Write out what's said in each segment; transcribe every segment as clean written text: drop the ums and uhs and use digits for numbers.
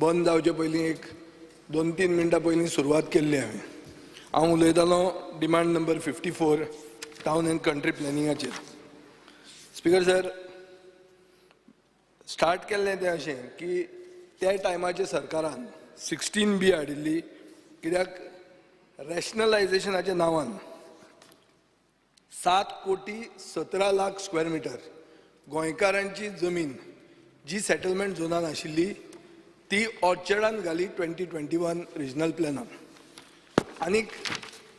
बंद जावचे पयलीं एक 2-3 मिनटां पयलीं सुरवात केल्ली हांव उलयतालों demand number 54 town and country प्लॅनिंगाचेर. स्पीकर सर, स्टार्ट केल्लें तें अशें की त्या टायमाच्या सरकारान 16B हाडिल्ली, कित्याक रॅशनलायझेशनाच्या नांवान 7,17,00,000 स्क्वेअर मिटर गोंयकारांची जमीन जी सेटलमेंट झोनान आशिल्ली ती ऑर्चर्डान घाली 2021 रिजनल प्लॅनान, आनीक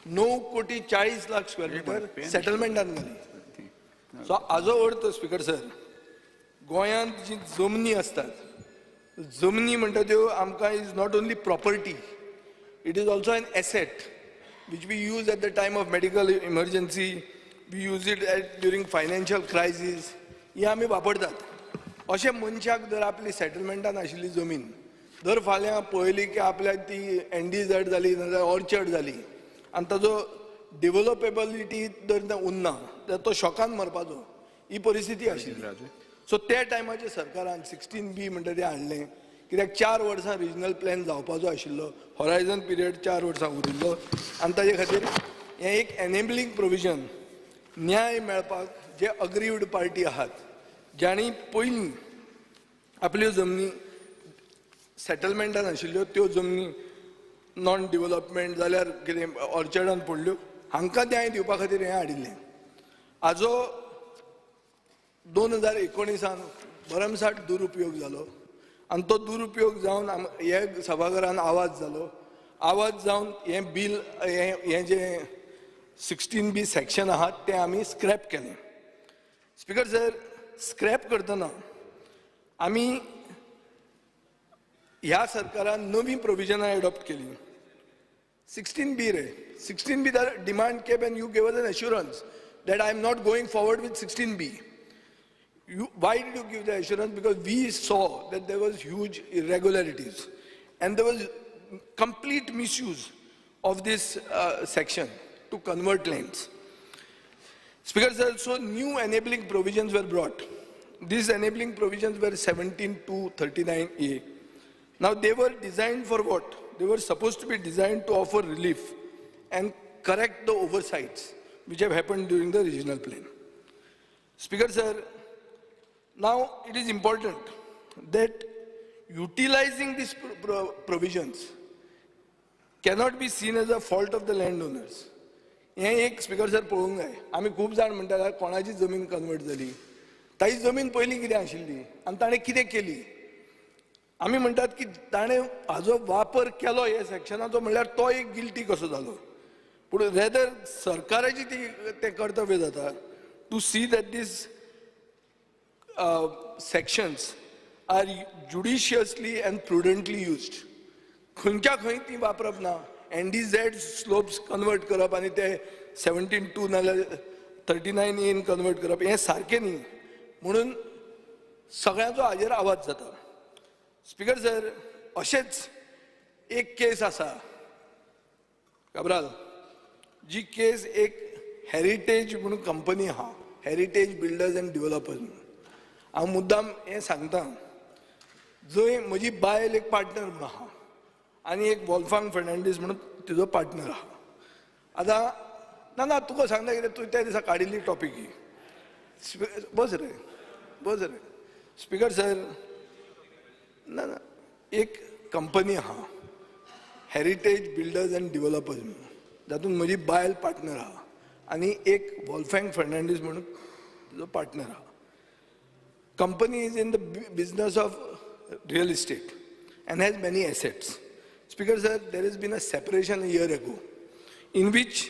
9,40,00,000 स्क्वेअर मिटर सेटलमेंटान घाली. सो हाजो अर्थ स्पीकर सर, गोंयांत जी जमनी असतात, जमनी म्हणटा त्यो आमकां is not only property, it is also an asset which we use at the time of medical emergency, we use it during financial crisis. ही आमी वापरतात. अशें मनशाक जर आपली सेटलमेंटान आशिल्ली जमीन दर फाल्यां पळयली की आपल्याक ती NDZ जाली नाजाल्यार ऑर्चर्ड जाली आनी ताजो डेव्हलपेबिलिटी जर उरना जाल्यार तो शॉकान मरपाचो, ही परिस्थिती आशिल्ली. सो त्या टायमाच्या सरकारान 16B म्हणटा तें हाडलें, कित्याक 4 वर्सां रिजनल प्लॅन जावपाचो आशिल्लो, हॉरायझन पिरियड 4 वर्सां उरिल्लो, आनी ताजे खातीर हें एक एनेबलिंग प्रोविजन न्याय मेळपाक जे अग्रीव्ड पार्टी आहात, ज्यांनी पयलीं आपल्यो जमनी सेटलमेंटान आशिल्ल्यो त्यो जमनी नॉन डेव्हलपमेंट जाल्यार कितें ऑर्चर्डान पडल्यो, हांकां न्याय दिवपा खातीर हें हाडिल्लें. हाजो 2019 भरमसाट दुरुपयोग जालो आनी तो दुरुपयोग जावन हे सभाघरान आवाज जालो. आवाज जावन हें बील हें जे 16B सेक्शन आहात तें आमी स्क्रॅप केलें. स्पीकर सर, स्क्रॅप करतना आमी ह्या सरकारान नवीं प्रोविजनां एडॉप्ट केलीं. 16B रे, 16B demand kept and you gave us an assurance that I am not going forward with 16B. Why did you give the assurance? Because we saw that there was huge irregularities and there was complete misuse of this section to convert lands. Speaker sir, so new enabling provisions were brought. These enabling provisions were 17 to 39A. Now they were designed for what? They were supposed to be designed to offer relief and correct the oversights which have happened during the regional plan. Speaker sir, now it is important that utilizing these provisions cannot be seen as a fault of the landowners. हें एक speaker sir पळोवंक जाय. आमी खूब जाण म्हणटात कोणाची जमीन कन्वर्ट जाली, ताची जमीन पयलीं कितें आशिल्ली आनी ताणें कितें केली. आमी म्हणटात की ताणें हाजो वापर केलो हे सेक्शनाचो म्हणल्यार तो एक गिल्टी कसो जालो, पूण रेदर सरकाराची तें कर्तव्य जाता to see that these sections are judiciously and prudently used. खंयच्या खंय ती वापरप ना. NDZ स्लोप्स कन्वर्ट करप आनी ते 17(2) नाल्यार 39A कन्वर्ट करप हें सारकें न्ही म्हणून सगळ्यांचो हाजेर आवाज जाता. स्पीकर सर, अशेंच एक केस आसा काब्राल, जी केस एक हेरिटेज म्हणून कंपनी आहा, हेरिटेज बिल्डर्स एंड डेव्हलपर्स म्हणून. हांव मुद्दाम हें सांगता, जंय म्हजी बायल एक पार्टनर म्हणून आहा आनी एक वॉल्फांग फर्नांडीस म्हणून तिजो पार्टनर आहा. आतां ना तुका सांगता कितें, तूं त्या दिसा काडिल्ली टॉपीक ही. बस रे, बस रे. स्पीकर सर, ना एक कंपनी आहा हेरिटेज बिल्डर्स एंड डेव्हलपर्स म्हणून, जातूंत म्हजी बायल पार्टनर आहा आनी एक वॉल्फांग फर्नांडीस म्हणून तिजो पार्टनर आहा. Company is in the business of real estate and has many assets. Speaker sir, there has been a separation a year ago in which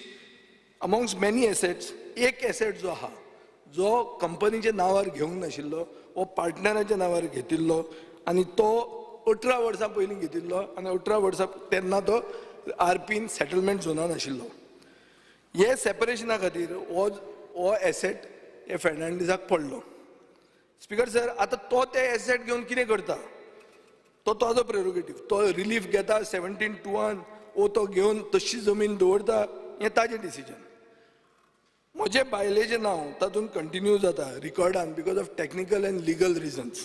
amongst many assets, एक asset जो आहा जो कंपनीच्या नावार घेवंक नाशिल्लो वो पार्टनराच्या नावार घेतिल्लो आनी तो 18 वर्सां पयलीं घेतिल्लो आनी 18 वर्सां तेन्ना तो RP सेटलमेंट झोनान आशिल्लो. हे सेपरेशना खातीर हो एसेट हे फर्नांडीसाक पडलो. स्पीकर सर, आता तो ते एसेट घेवन कितें करता तो ताजो प्रेरोगेटीव. तो रिलीफ घेता 17(2) वो तो घेवन तशी जमीन दवरता, हें ताजें डिसिजन. म्हजे बायलेचें नांव तातूंत कंटिन्यू जाता रिकॉर्डान because of technical and legal reasons.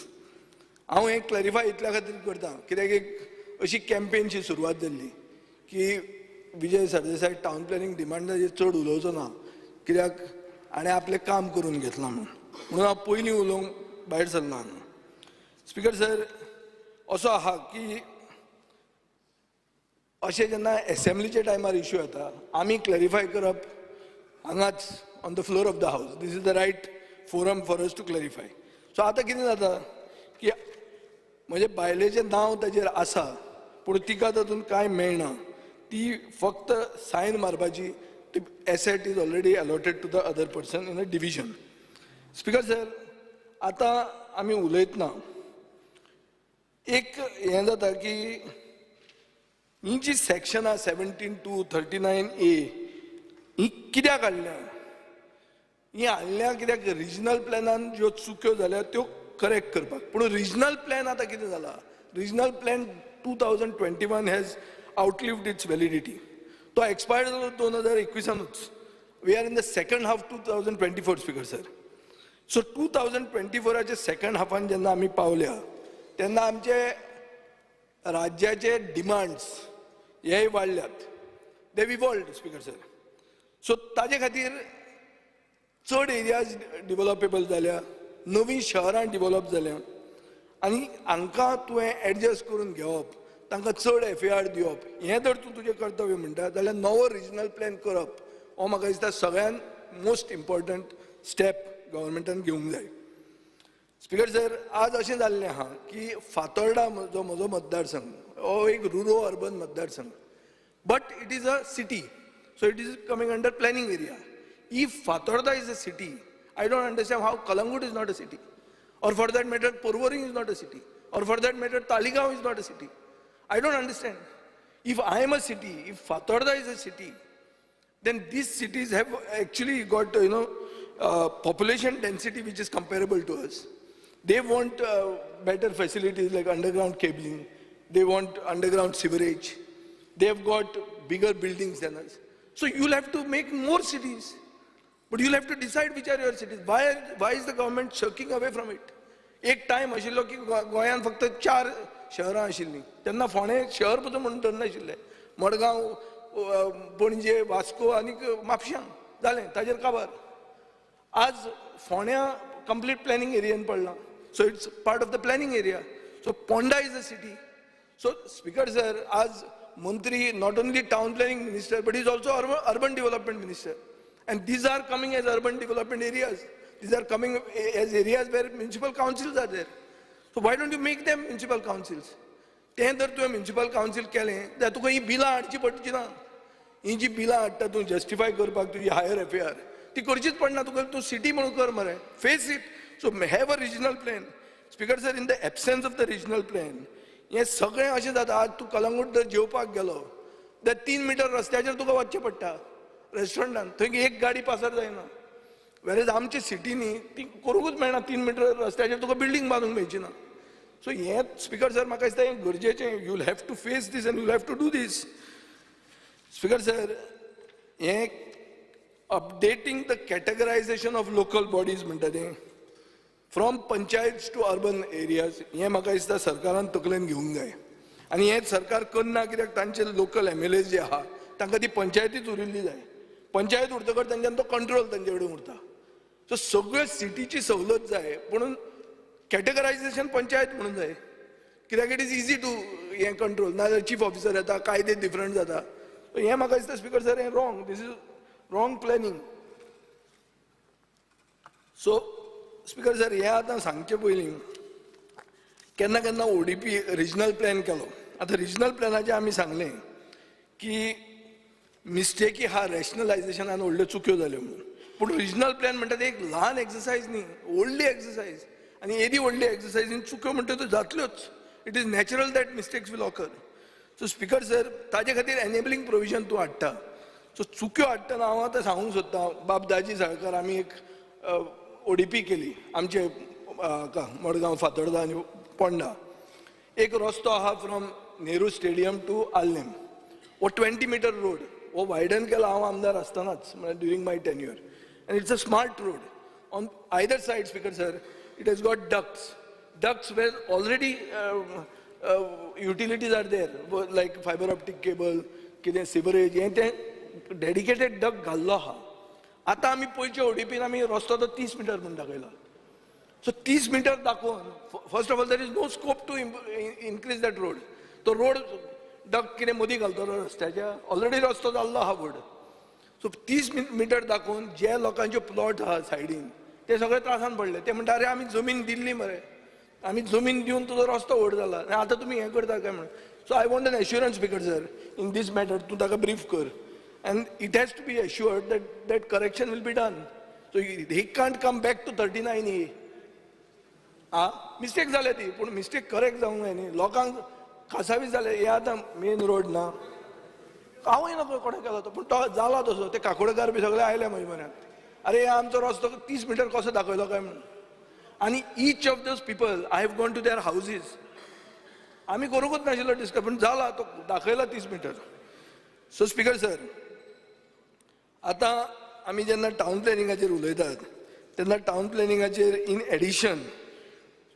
हांव हें क्लॅरिफाय इतल्या खातीर करता कित्याक एक अशी कॅम्पेनची सुरवात जाल्ली की विजय सरदेसाय टावन प्लॅनिंग डिमांडाचेर चड उलोवचो ना कित्याक आनी आपलें काम करून घेतलां म्हणून हांव पयलीं उलोवंक भायर सरना. स्पिकर सर, असो आहा की अशें जेन्ना एसेंब्लीच्या टायमार इश्यू येता आमी क्लॅरिफाय करप हांगाच on the floor of the house. This is the right forum for us to clarify. So आतां कितें जाता की म्हणजे बायलेचें नांव ताचेर आसा पूण तिका तातूंत कांय मेळना. ती फक्त सायन मारपाची. ती asset is already allotted to the other person in a division. Speaker sir, आतां आमी उलयतना एक हें जाता की ही जी सॅक्शनां 17(2), 39A ही कित्याक हाडल्या? ही हाडल्या कित्याक रिजनल प्लॅनान ज्यो चुक्यो जाल्या त्यो करेक्ट करपाक. पूण रिजनल प्लॅन आतां कितें जाला? Regional plan 2021 has outlived its validity. तो एक्सपायर्ड जालो 2021. We are in the second half 2024 speaker sir. So 2024च्या सेकंड हाफान जेन्ना आमी पावल्या तेन्ना आमचे राज्याचे डिमांड्स हेय वाडल्यात. They evolved speaker sir. So ताजे खातीर चड एरियाज डिवलॉपेबल जाल्या, नवीं शहरां डिवलॉप जाल्या आनी हांकां तुवें एडजस्ट करून घेवप, तांकां चड FAR दिवप, हें जर तूं तुजें कर्तव्य म्हणटा जाल्यार नवो रिजनल प्लॅन करप हो म्हाका दिसता सगळ्यान मोस्ट इम्पॉर्टंट स्टेप गव्हर्मेंटान घेवंक जाय. स्पिकर सर, आज अशें जाल्लें आहा की फातोर्डा जो म्हजो मतदारसंघ हो एक रुरो अर्बन मतदारसंघ, but it is a city, so it is coming under planning area. If Fatorda is a city, I don't understand how Kalangut is not a city, or for that matter Porvorim is not a city, or for that matter Taligaon is not a city. I don't understand. If I am a city, if Fatorda is a city, then these cities have actually got population density which is comparable to us. They want better facilities like underground cabling. They want underground sewerage. They have got bigger buildings than us. So you'll have to make more cities. But you'll have to decide which are your cities. Why is the government shirking away from it? एक time आशिल्लो की गोंयांत फक्त 4 शहरां आशिल्लीं. तेन्ना फोंडें शहर पसून म्हणून धरनाशिल्लें. मडगांव, पणजे, वास्को आनी म्हापशां जालें, ताजेर काबार. आज फोंड्या कंप्लीट प्लॅनिंग एरियेन पडलां. So it's part of the planning area. So Ponda is a city. So speaker sir, आज मंत्री not only town planning minister but is also urban development minister. And these are coming as urban development areas. These are coming as areas where municipal councils are there. So why don't you make them municipal councils? तें जर तुवें municipal council केलें जाल्यार तुका ही बिलां हाडची पडची ना. ही जी बिलां हाडटा तूं जस्टिफाय करपाक तुजी हायर FAR ती करचीच पडना. तुका तूं सिटी म्हणून कर मरे. Face it. So have a regional plan. Speaker sir, in the absence of the regional plan हें सगळें अशें जाता. आज तूं कलंगूट जर जेवपाक गेलो जाल्यार 3 मीटर रस्त्याचेर तुका वचचें पडटा. रेस्टॉरंटान थंय एक गाडी पासर जायना. वेरेज आमच्या सिटीनी ती करूंकूच मेळना. 3 मीटर रस्त्याचेर तुका बिल्डींग बांदूंक मेळची ना. सो हें स्पिकर सर म्हाका दिसता हें गरजेचें. You'll have to face this and you'll have to do this. Speaker sir, हें updating the categorisation of local bodies म्हणटा तें from panchayat to urban areas हें म्हाका दिसता सरकारान तकलेन घेवंक जाय. आनी हें सरकार करना कित्याक तांचे लोकल MLAs जे आहा तांकां ती पंचायतीच उरिल्ली जाय. पंचायत उरतकच तांच्यान तो कंट्रोल तांचे कडेन उरता. सो सगळ्यो सिटीची सवलत जाय पूण कॅटेगरायझेशन पंचायत म्हणून जाय. कित्याक इट इज इजी टू हें कंट्रोल. नाजाल्यार चीफ ऑफिसर येता, कायदे डिफरंट जाता. हें म्हाका दिसता स्पिकर सर हें wrong. This is wrong planning. So speaker sir, हें आतां सांगचे पयलीं केन्ना केन्ना ODP रिजनल प्लॅन केलो. आतां रिजनल प्लॅनाचें आमी सांगलें की मिस्टेकी हा रॅशनलायझेशनान व्हडल्यो चुक्यो जाल्यो म्हणून. पूण रिजनल प्लॅन म्हणटा ते एक ल्हान एक्सरसायज न्ही, व्हडली एक्सरसायज. आनी येदी व्हडली एक्सरसायजीन चुक्यो म्हणटा त्यो जातल्योच. It is natural that mistakes will occur. So speaker sir, ताजे खातीर एनेबलिंग प्रोविजन तूं हाडटा. सो चुक्यो हाडटना हांव आतां सांगूंक सोदतां, बाब दाजी साळकार आमी एक ODP केली आमचे मडगांव, फातोर्डा आनी पोंडा. एक रस्तो आहा फ्रॉम नेहरू स्टेडियम टू आल्लेम. वो 20 मीटर रोड वो वायडन केला हांव आमदार आसतनाच, म्हळ्यार during my tenure. And it's a smart road. On either side, Speaker sir, it has got ducts. ducts where already utilities are there, like fiber optic cable, कितें sewerage, हें तें dedicated duct घाल्लो आहा. आतां आमी पयचे ओडीपीन आमी रस्तो तो 30 मीटर म्हणून दाखयला. So 30 मीटर दाखोवन, first of all there is no scope to increase that road. तो road duct कितें मदीं घालतलो रस्त्याच्या, already रस्तो जाल्लो आहा व्हड. सो 30 मीटर दाखोवन जे लोकांचे प्लॉट आहा सायडीन ते सगळे त्रासान पडले. ते म्हणटा अरे आमी जमीन दिल्ली मरे, आमी जमीन दिवन तुजो रस्तो व्हड जाला आनी आतां तुमी हें करता काय म्हणून. So I want an assurance speaker sir in this matter. तूं ताका ब्रीफ कर and it has to be assured that correction will be done. So he can't come back to 39A. Mistake जाले ती, पूण मिस्टेक करेक्ट जावंक जाय न्ही. लोकांक कासावीस जाले. हे आतां मेन रोड ना, हांवूय नको कोणें केलो तो, पूण तो जाला तसो. ते काकोडकार बी सगळे आयले म्हजे म्हऱ्यांत, अरे हे आमचो रस्तो 30 मीटर कसो दाखयलो काय म्हणून. आनी each of those people I have gone to their houses. आमी करूंकूच नाशिल्लो डिस्कस, पूण जाला तो दाखयला 30 मीटर. सो स्पीकर सर, आतां आमी जेन्ना टावन प्लॅनिंगाचेर उलयतात तेन्ना टावन प्लॅनिंगाचेर in addition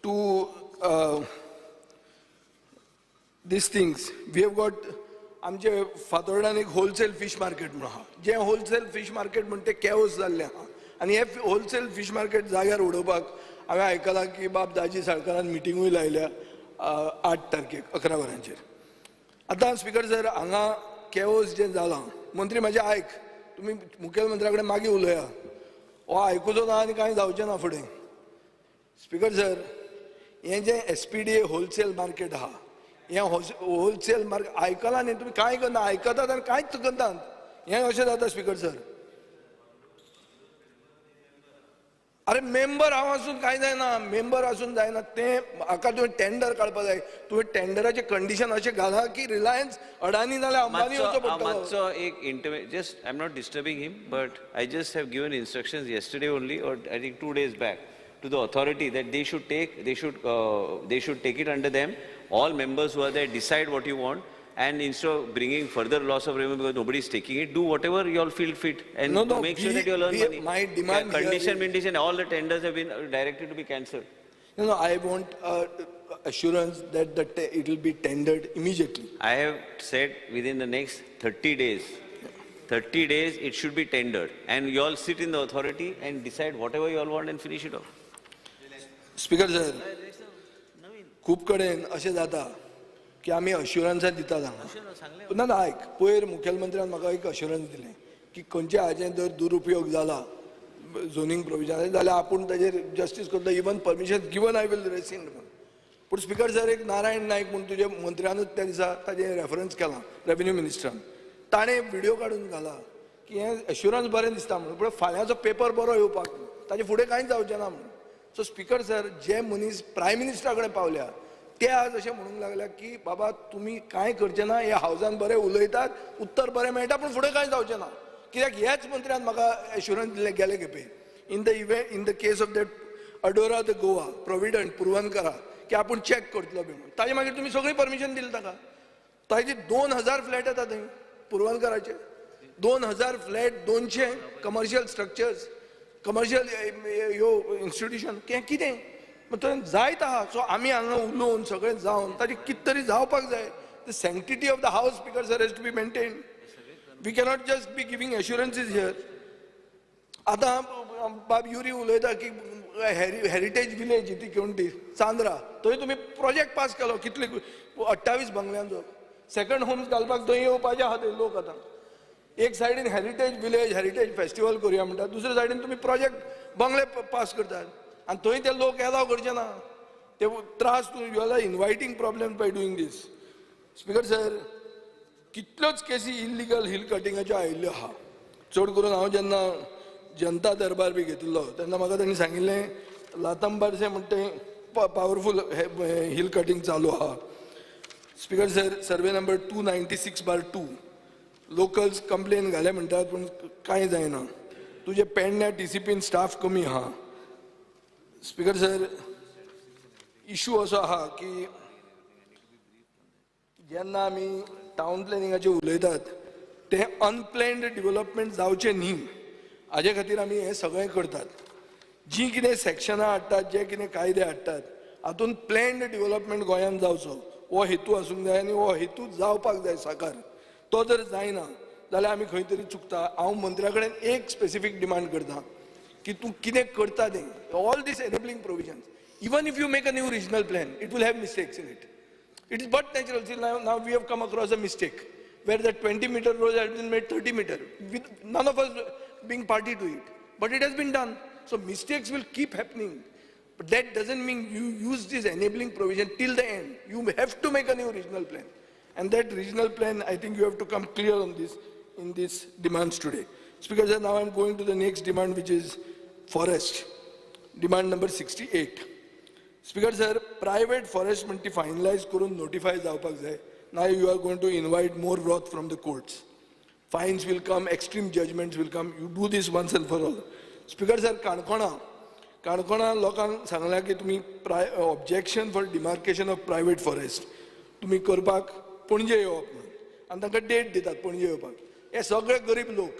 to these things we have got आमचे फातोर्डान एक होलसेल फीश मार्केट म्हणून आहा. जे होलसेल फीश मार्केट म्हणटा तें कॅओस जाल्लें आहा. आनी हे होलसेल फीश मार्केट जाग्यार उडोवपाक हांवें आयकलां की बाब दाजी साळकारान मिटिंगूय लायल्या 8 तारखेक 11 वरांचेर. आतां स्पीकर सर, हांगा कॅओस जें जालां, मंत्री म्हाजें आयक, तुमी मुखेलमंत्र्या कडेन मागीर उलया. हो आयकुचो ना आनी कांय जावचें ना फुडें. स्पीकर सर, हें जें SPDA होलसेल मार्केट आहा, हें होलसेल मार्केट आयकलां न्ही तुमी, कांय करना, आयकतात आनी कांयच करतात. हें अशें जाता स्पीकर सर. अरे मेंबर हांव आसून कांय जायना, मेंबर आसून जायना. तें हाका तुवें टेंडर काडपाक जाय. तुवें टेंडराचें कंडिशन अशें घाला की रिलायन्स अडानी नाल्यार अंबानी वचचो पडटलो. मातसो एक just I'm not disturbing him, but I just have given instructions yesterday only, or I think 2 days back, to the authority that they should take it under them. All members who are there decide what you want, and instead of bringing further loss of revenue because nobody is taking it, do whatever you all feel fit, and make sure that you all earn money. My demand condition, all the tenders have been directed to be cancelled. No, I want assurance that it will be tendered immediately. I have said within the next 30 days. 30 days it should be tendered, and you all sit in the authority and decide whatever you all want and finish it off. Speaker sir, खूप कडेन अशें जाता की आमी अश्युरन्सां दितात हांगा. ना आयक, पयर मुखेलमंत्र्यान म्हाका एक अश्युरन्स दिलें की खंयच्या हाजें जर दुरुपयोग जाला झोनींग प्रोविजन जाल्यार आपूण ताजेर जस्टीस करता, even permission given I will rescind म्हणून. पूण स्पीकर सर, एक नारायण नायक म्हणून तुजे मंत्र्यानूच त्या दिसा ताजें रेफरन्स केलां, रेव्हेन्यू मिनिस्टरान. ताणें व्हिडिओ काडून घाला की हें एश्युरन्स बरें दिसता म्हणून, पूण फाल्यांचो पेपर बरो येवपाक ताजे फुडें कांयच जावचें ना म्हणून. सो स्पीकर सर, जे मनीस प्रायम मिनिस्टरा कडेन पावल्या ते आज अशें म्हणूंक लागल्या की बाबा तुमी कांय करचें ना, हे हावजान बरें उलयतात, उत्तर बरें मेळटा, पूण फुडें कांय जावचें ना. कित्याक ह्याच मंत्र्यान म्हाका एश्युरन्स दिलें गेले खेपे in the case of that Adora the Goa provident Puravankara की आपूण चॅक करतलो बी म्हणून. ताजे मागीर तुमी सगळी परमिशन दिली ताका. ताजे 2000 फ्लॅट येता थंय पुरवनकराचे. 2000 फ्लॅट, 200 कमर्शियल स्ट्रक्चर्स, कमर्शियल ह्यो इन्स्टिट्यूशन, कितें थंय जायत आहा. सो आमी हांगा उलोवन सगळें जावन ताजें कितें तरी जावपाक जाय. The sanctity of the house speaker sir has to be maintained. We cannot just be giving assurances here. आतां बाब युरी उलयता की हेरिटेज विलेज ती कोणती चांद्रा, थंय तुमी प्रोजेक्ट पास केलो कितले 28 बंगल्यांचो. सेकंड होम्स घालपाक थंय येवपाचे आहा थंय लोक. आतां एक सायडीन हेरिटेज विलेज, हेरिटेज फेस्टिवल करुया म्हणटा, दुसरे सायडीन तुमी प्रोजेक्ट बंगले पास करतात आनी थंय ते लोक एलाव करचे ना. ते त्रास you are inviting problem by doing this. Speaker sir, कितल्योच केसी इल्लिगल हिल कटिंगाच्यो आयिल्ल्यो आहा. चड करून हांव जेन्ना जनता दरबार बी घेतिल्लो तेन्ना म्हाका तांणी सांगिल्लें लातांबारचें म्हणटा तें पावरफूल हिल कटिंग चालू आहा. Speaker sir, survey number 296/2 locals complain घाले म्हणटात पूण कांय जायना. तुजे पेडण्या TCPन स्टाफ कमी आहा. स्पीकर सर, इशू असो आहा की जेन्ना आमी टावन प्लॅनिंगाचेर उलयतात तें अनप्लॅन्ड डेव्हलपमेंट जावचें न्ही हाजे खातीर आमी हें सगळें करतात. जी कितें सॅक्शनां हाडटात, जे कितें कायदे हाडटात, हातून प्लॅन्ड डेव्हलपमेंट गोंयांत जावचो हो हेतू आसूंक जाय आनी हो हेतू जावपाक जाय साकार. तो जर जायना जाल्यार आमी खंय तरी चुकता. हांव मंत्र्या कडेन एक स्पेसिफीक डिमांड करता की तूं कितें करता तें all these enabling provisions, even if you make a new regional plan, it will have mistakes in it. It is but natural. See, now we have come across a mistake where that 20-meter road has been made 30 meter, with none of us being party to it. But it has been done. So mistakes will keep happening. But that doesn't mean you use this enabling provision till the end. You have to make a new regional plan. And that regional plan, I think you have to come clear on this in these demands today. Speaker sir, now I'm going to the next demand, which is forest. Demand number 68. Speaker sir, private forest म्हणटी finalize करून notify जावपाक जाय. Now you are going to invite more wrath from the courts. Fines will come, extreme judgments will come. You do this once and for all. Speaker sir, काणकोणा लोकांक सांगला की तुम्ही objection for demarcation of private forest तुम्ही करपाक पणजे येवप म्हणून आनी तांकां डेट दितात पणजे येवपाक. हे सगळे गरीब लोक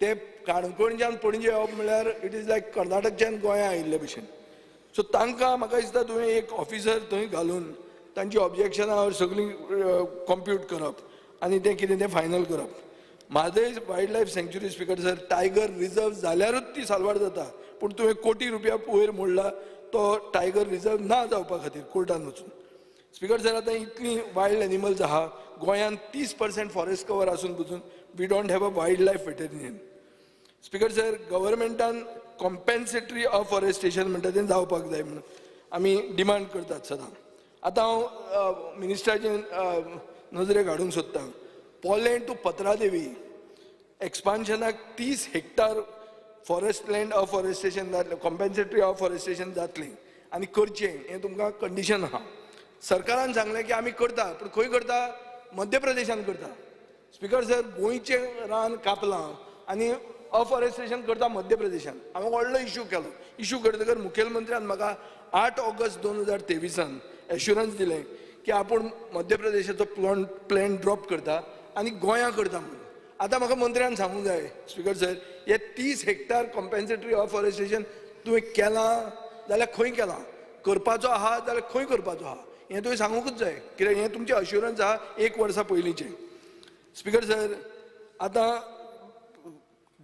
ते काणकोणच्यान पणजे येवप म्हळ्यार इट इज लायक कर्नाटकच्यान गोंया आयिल्ले भशेन. सो तांकां म्हाका दिसता तुवें एक ऑफिसर थंय घालून तांची ऑब्जेक्शनां सगळीं कॉम्प्यूट करप आनी तें कितें तें फायनल करप. Mhadei wild life sanctuary speaker sir tiger reserve जाल्यारूच ती साल्वार जाता, पूण तुवें कोटी रुपया वयर मोडला तो टायगर रिजर्व ना जावपा खातीर कोर्टान वचून. स्पीकर सर आतां इतलीं वायल्ड एनिमल्स आहा गोंयांत 30% फॉरेस्ट कवर आसून पसून we don't have a wildlife veterinarian. Speaker sir गव्हर्मेंटान कॉम्पेन्सेटरी अफॉरेस्टेशन म्हणटा तें जावपाक जाय म्हणून आमी डिमांड करतात सदां. आतां हांव मिनिस्टराचे नजरेक हाडूंक सोदतां. पोलें टू पत्रादेवी एक्सपान्शनाक 30 हेक्टर फॉरेस्ट लँड अफॉरेस्टेशन जातलें, कॉम्पेन्सेटरी अफॉरेस्टेशन जातलें आनी करचें हें तुमकां कंडिशन आहा. सरकारान सांगलें की आमी करता, पूण खंय करता? मध्य प्रदेशान करता. स्पीकर सर गोंयचें रान कापलां आनी अफॉरेस्टेशन करता मध्य प्रदेशान. हांवें व्हडलो इश्यू केलो. इश्यू करतकर मुखेलमंत्र्यान म्हाका 8 ऑगस्ट 2023 एश्युरन्स दिलें की आपूण मध्य प्रदेशाचो प्लॅन ड्रॉप करता आनी गोंयां करता म्हणून. आतां म्हाका मंत्र्यान सांगूंक जाय स्पीकर सर हे 30 हेक्टर कॉम्पेन्सेटरी अफॉरेस्टेशन तुवें केलां जाल्यार खंय केलां, करपाचो आहा जाल्यार खंय करपाचो आहा हें तुवें सांगूंकूच जाय, कित्याक हें तुमचें अश्युरन्स आहा 1 वर्सा पयलींचें. स्पीकर सर आतां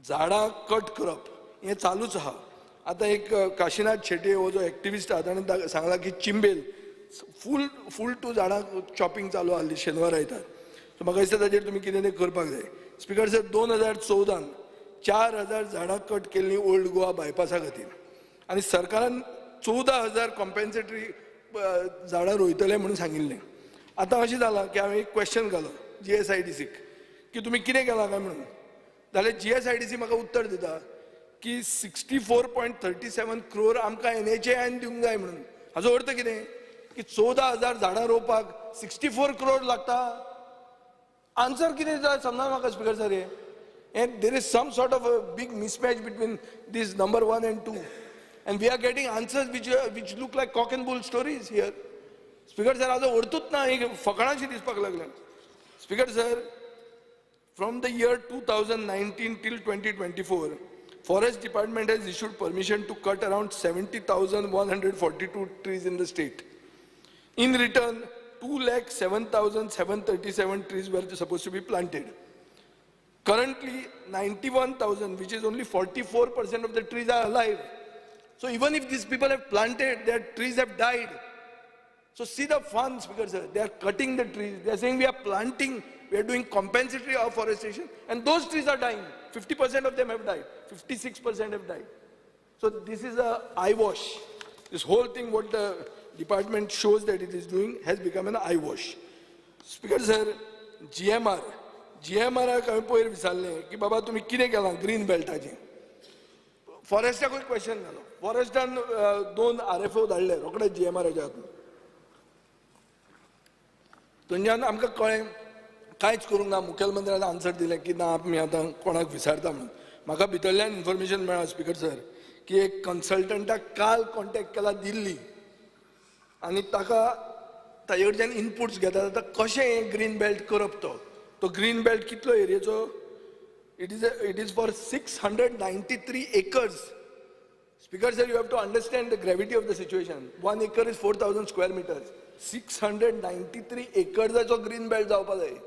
झाडां कट करप हें चालूच आहा. आतां एक काशीनाथ शेट्ये हो जो एक्टिविस्ट आहा ताणें सांगला की चिंबेल फूल टू झाडां चॉपिंग चालू आसली शेनवार आयतार. सो म्हाका दिसता ताचेर तुमी कितें तें करपाक जाय. स्पीकर सर 2014 4,000 झाडां कट केल्लीं ओल्ड गोवा बायपासा खातीर आनी सरकारान 14,000 कॉम्पेन्सेटरी झाडां रोयतले म्हणून सांगिल्लें. आतां अशें जालां की हांवें एक क्वेश्चन घालो GSIDCक की तुमी कितें केलां काय म्हणून, जाल्यार GSIDC म्हाका उत्तर दिता की 64.37 crore आमकां NHAIन दिवंक जाय म्हणून. हाचो अर्थ कितें की 14,000 झाडां रोवपाक 64 crore लागता. आन्सर कितें जाय समजना म्हाका स्पीकर सर हे. And there is some sort of a big mismatch between this number 1 and 2. And we are getting answers which look like cock and bull stories here. Speaker sir, हाचो अर्थूच ना, एक फकाणाशी दिसपाक लागल्या. Speaker sir, from the year 2019 till 2024, Forest Department has issued permission to cut around 70,142 trees in the state. In return, 207,737 trees were supposed to be planted. Currently, 91,000, which is only 44% of the trees are alive. So even if these people have planted, their trees have died. So see the fun, Speaker sir, they are cutting the trees. They are saying we are planting, we are doing compensatory afforestation, and those trees are dying. 50% of them have died, 56% have died. So this is a eyewash. This whole thing, what the department shows that it is doing, has become an eyewash. Speaker sir, GMR हांवें पयर विचारलें की बाबा तुमी कितें केलां green बेल्टाचें. फॉरेस्टाकूय question घालो. फॉरेस्टान 2 RFO धाडले रोखडेच GMRच्या हातून. थंयच्यान आमकां कळ्ळें कांयच करूंक ना. मुखेलमंत्र्यान आन्सर दिलें की ना आमी आतां कोणाक विचारता म्हणून. म्हाका भितरल्यान इन्फॉर्मेशन मेळ्ळा स्पीकर सर की एक कन्सल्टंटाक काल कॉन्टेक्ट केला दिल्ली आनी ताका ताजे कडच्यान इनपुट्स घेता आतां कशें हें ग्रीन बेल्ट करप. तो ग्रीन बेल्ट कितलो एरियेचो? It is for 693 acres. Speaker sir, you have to understand the gravity of the situation. 1 acre is 4,000 square meters. 693 acres green belt जावपा जाय.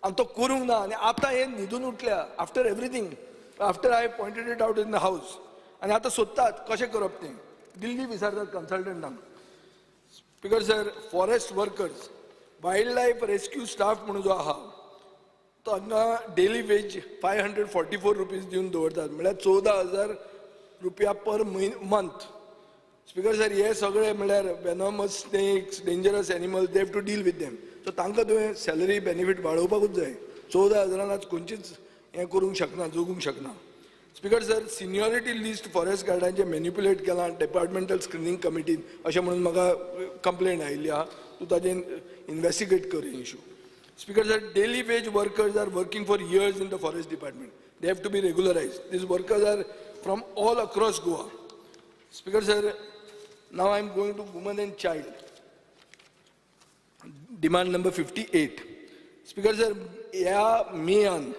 And तो करूंक ना आनी आतां हे न्हिदून उठल्या after everything, after I pointed it out in the house. आनी आतां सोदतात कशें करप तें. दिल्ली विचारतात consultantanक. Speaker sir, forest workers, wildlife rescue staff म्हणून जो आहा, तांकां daily wage 544 rupees दिवन दवरतात. म्हळ्यार 14,000 रुपया per month. Speaker sir, हे सगळे म्हळ्यार venomous snakes, dangerous animals, they have to deal with them. So तांकां तुवें salary benefit वाडोवपाकूच जाय. 14,000 आज खंयचीच हें करूंक शकना, जोगूंक शकना. Speaker sir, seniority list forest guardanचे manipulate केलां departmental screening committee अशें म्हणून म्हाका complaint आयिल्ली आहा. तूं ताजें investigate कर हे issue. Speaker sir, daily wage workers are working for years in the forest department. They have to be regularized. These workers are from all across Goa. Speaker sir, now I am going to women and child. Demand number 58. Speaker sir, ह्या मेयान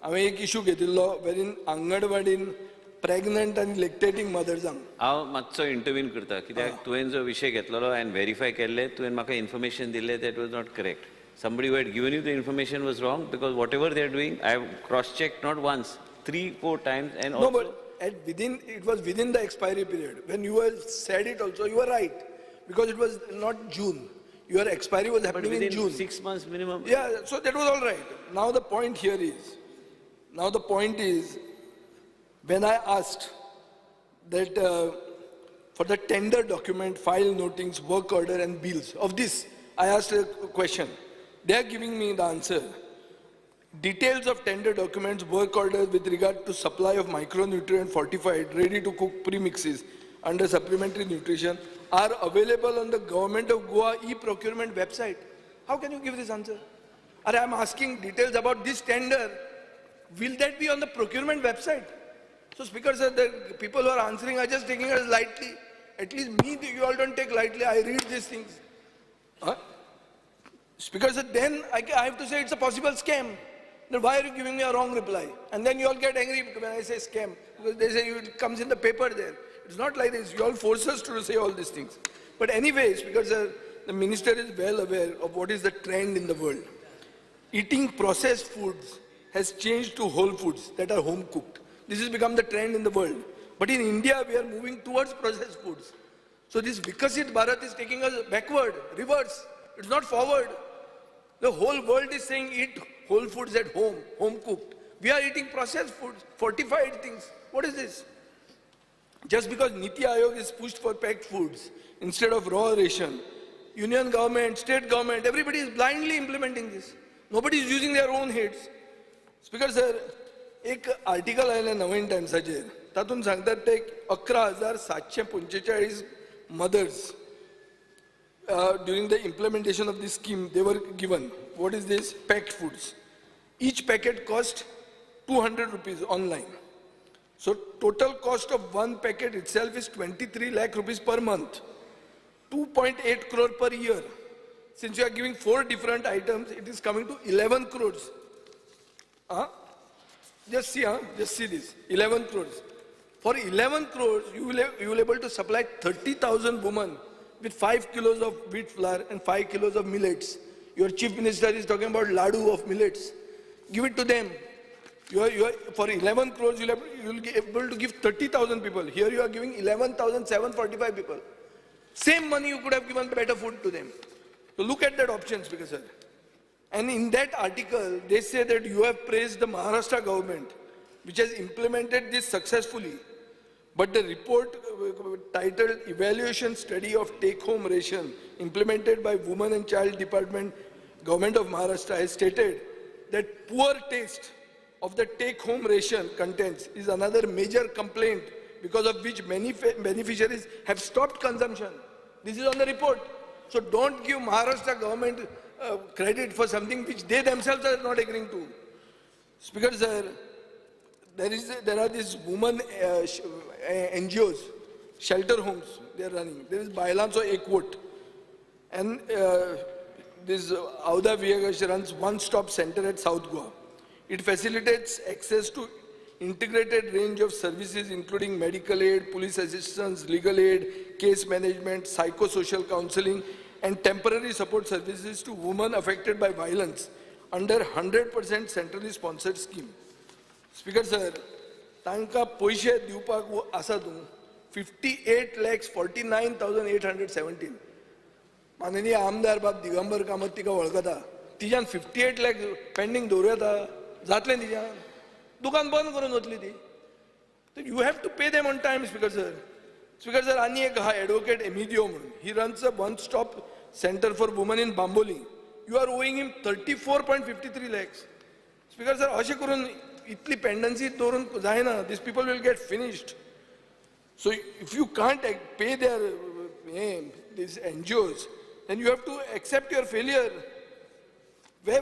हांवें एक issue घेतिल्लो wherein अंगणवाडीन pregnant and lactating mothers हांव मातसो इंटरव्यून करता कित्याक तुवें जो विशय घेतलेलो एंड व्हेरीफाय केल्ले तुवें म्हाका इन्फॉर्मेशन दिल्लें that was not correct. Somebody who had given you the information was wrong because whatever they are doing, I have cross-checked not once, 3-4 times, and No, also. but it was within the expiry period. When you had said it also, you were right. Because it was not June. Your expiry was But happening in within June. 6 months minimum. Yeah, so that was all right. Now the point is, when I asked that for the tender document, file notings, work order and bills, of this, I asked a question. They are giving me the answer. Details of tender documents, work orders with regard to supply of micronutrient fortified, ready to cook premixes under supplementary nutrition are available on the Government of Goa e-procurement website. How can you give this answer? I am asking details about this tender. Will that be on the procurement website? So Speaker sir, the people who are answering are just taking it lightly. At least me, you all don't take lightly. I read these things. Huh? Speaker sir, then I have to say it's a possible scam. Then why are you giving me a wrong reply? And then you all get angry when I say scam. Because they say it comes in the paper there. It's not like this. You all force us to say all these things. But anyway, Speaker sir, the minister is well aware of what is the trend in the world. Eating processed foods has changed to whole foods that are home cooked. This has become the trend in the world. But in India, we are moving towards processed foods. So this Vikasit Bharat is taking us backward, reverse. It's not forward. The whole world is saying eat whole foods at home, home cooked. We are eating processed foods, fortified things. What is this? Just because Niti Aayog is pushed for packed foods instead of raw ration, union government, state government, everybody is blindly implementing this. Nobody is using their own heads. Speaker sir, एक article आयलें नवीन टायम्साचेर तातूंत सांगतात ते 11,745 mothers during the implementation of this scheme they were given. What is this? Packed foods. Each packet cost 200 rupees online. So total cost of one packet itself is 23 lakh rupees per month, 2.8 crore per year. Since you are giving 4 different items, it is coming to 11 crores. Just see this, 11 crores. For 11 crores, you will able to supply 30,000 women with 5 kilos of wheat flour and 5 kilos of millets. Your chief minister is talking about ladu of millets. Give it to them. For 11 crores, you will be able to give 30,000 people. Here you are giving 11,745 people. Same money you could have given better food to them. So look at that option, Speaker sir. And in that article, they say that you have praised the Maharashtra government, which has implemented this successfully. But the report titled Evaluation Study of Take-Home Ration implemented by Women and Child Department, Government of Maharashtra has stated that poor taste of the take-home ration contents is another major complaint because of which many beneficiaries have stopped consumption. This is on the report. So don't give Maharashtra government credit for something which they themselves are not agreeing to. Speaker sir, there are these women NGOs, shelter homes they are running. There is Bailanso Ekvot. And this Auda Viyagas runs one-stop center at South Goa. It facilitates access to integrated range of services including medical aid, police assistance, legal aid, case management, psychosocial counseling, and temporary support services to women affected by violence under 100% centrally sponsored scheme. Speaker sir, तांकां पैसे दिवपाक आसा तूं 58,49,817. माननीय आमदार बाब दिगंबर कामत तिका वळखता, तिच्यान 58 लाख पेंडिंग दवरूं येता, जातलें तिच्यान, दुकान बंद करून वतली ती. You have to pay them on time. Speaker sir आनी एक आहा एडवोकेट एमिडियो म्हणून, he runs a one stop centre for women in Bambolim. You are owing him 34.53 lakhs. Speaker sir अशें करून इतली पेंडन्सी दवरून जायना. This people will get finished. So if you can't pay their these NGOs, then you have to accept your failure.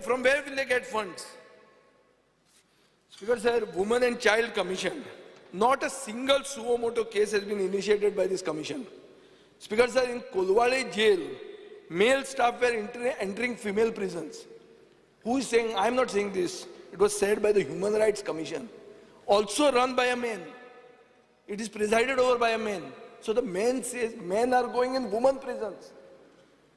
From where will they get funds? Speaker sir, Women and Child Commission. Not a single suo motu case has been initiated by this commission. Speaker sir, in Kolwale jail, male staff were entering female prisons. Who is saying? I am not saying this. It was said by the Human Rights Commission, also run by a man. It is presided over by a man. So the man says men are going in women prisons.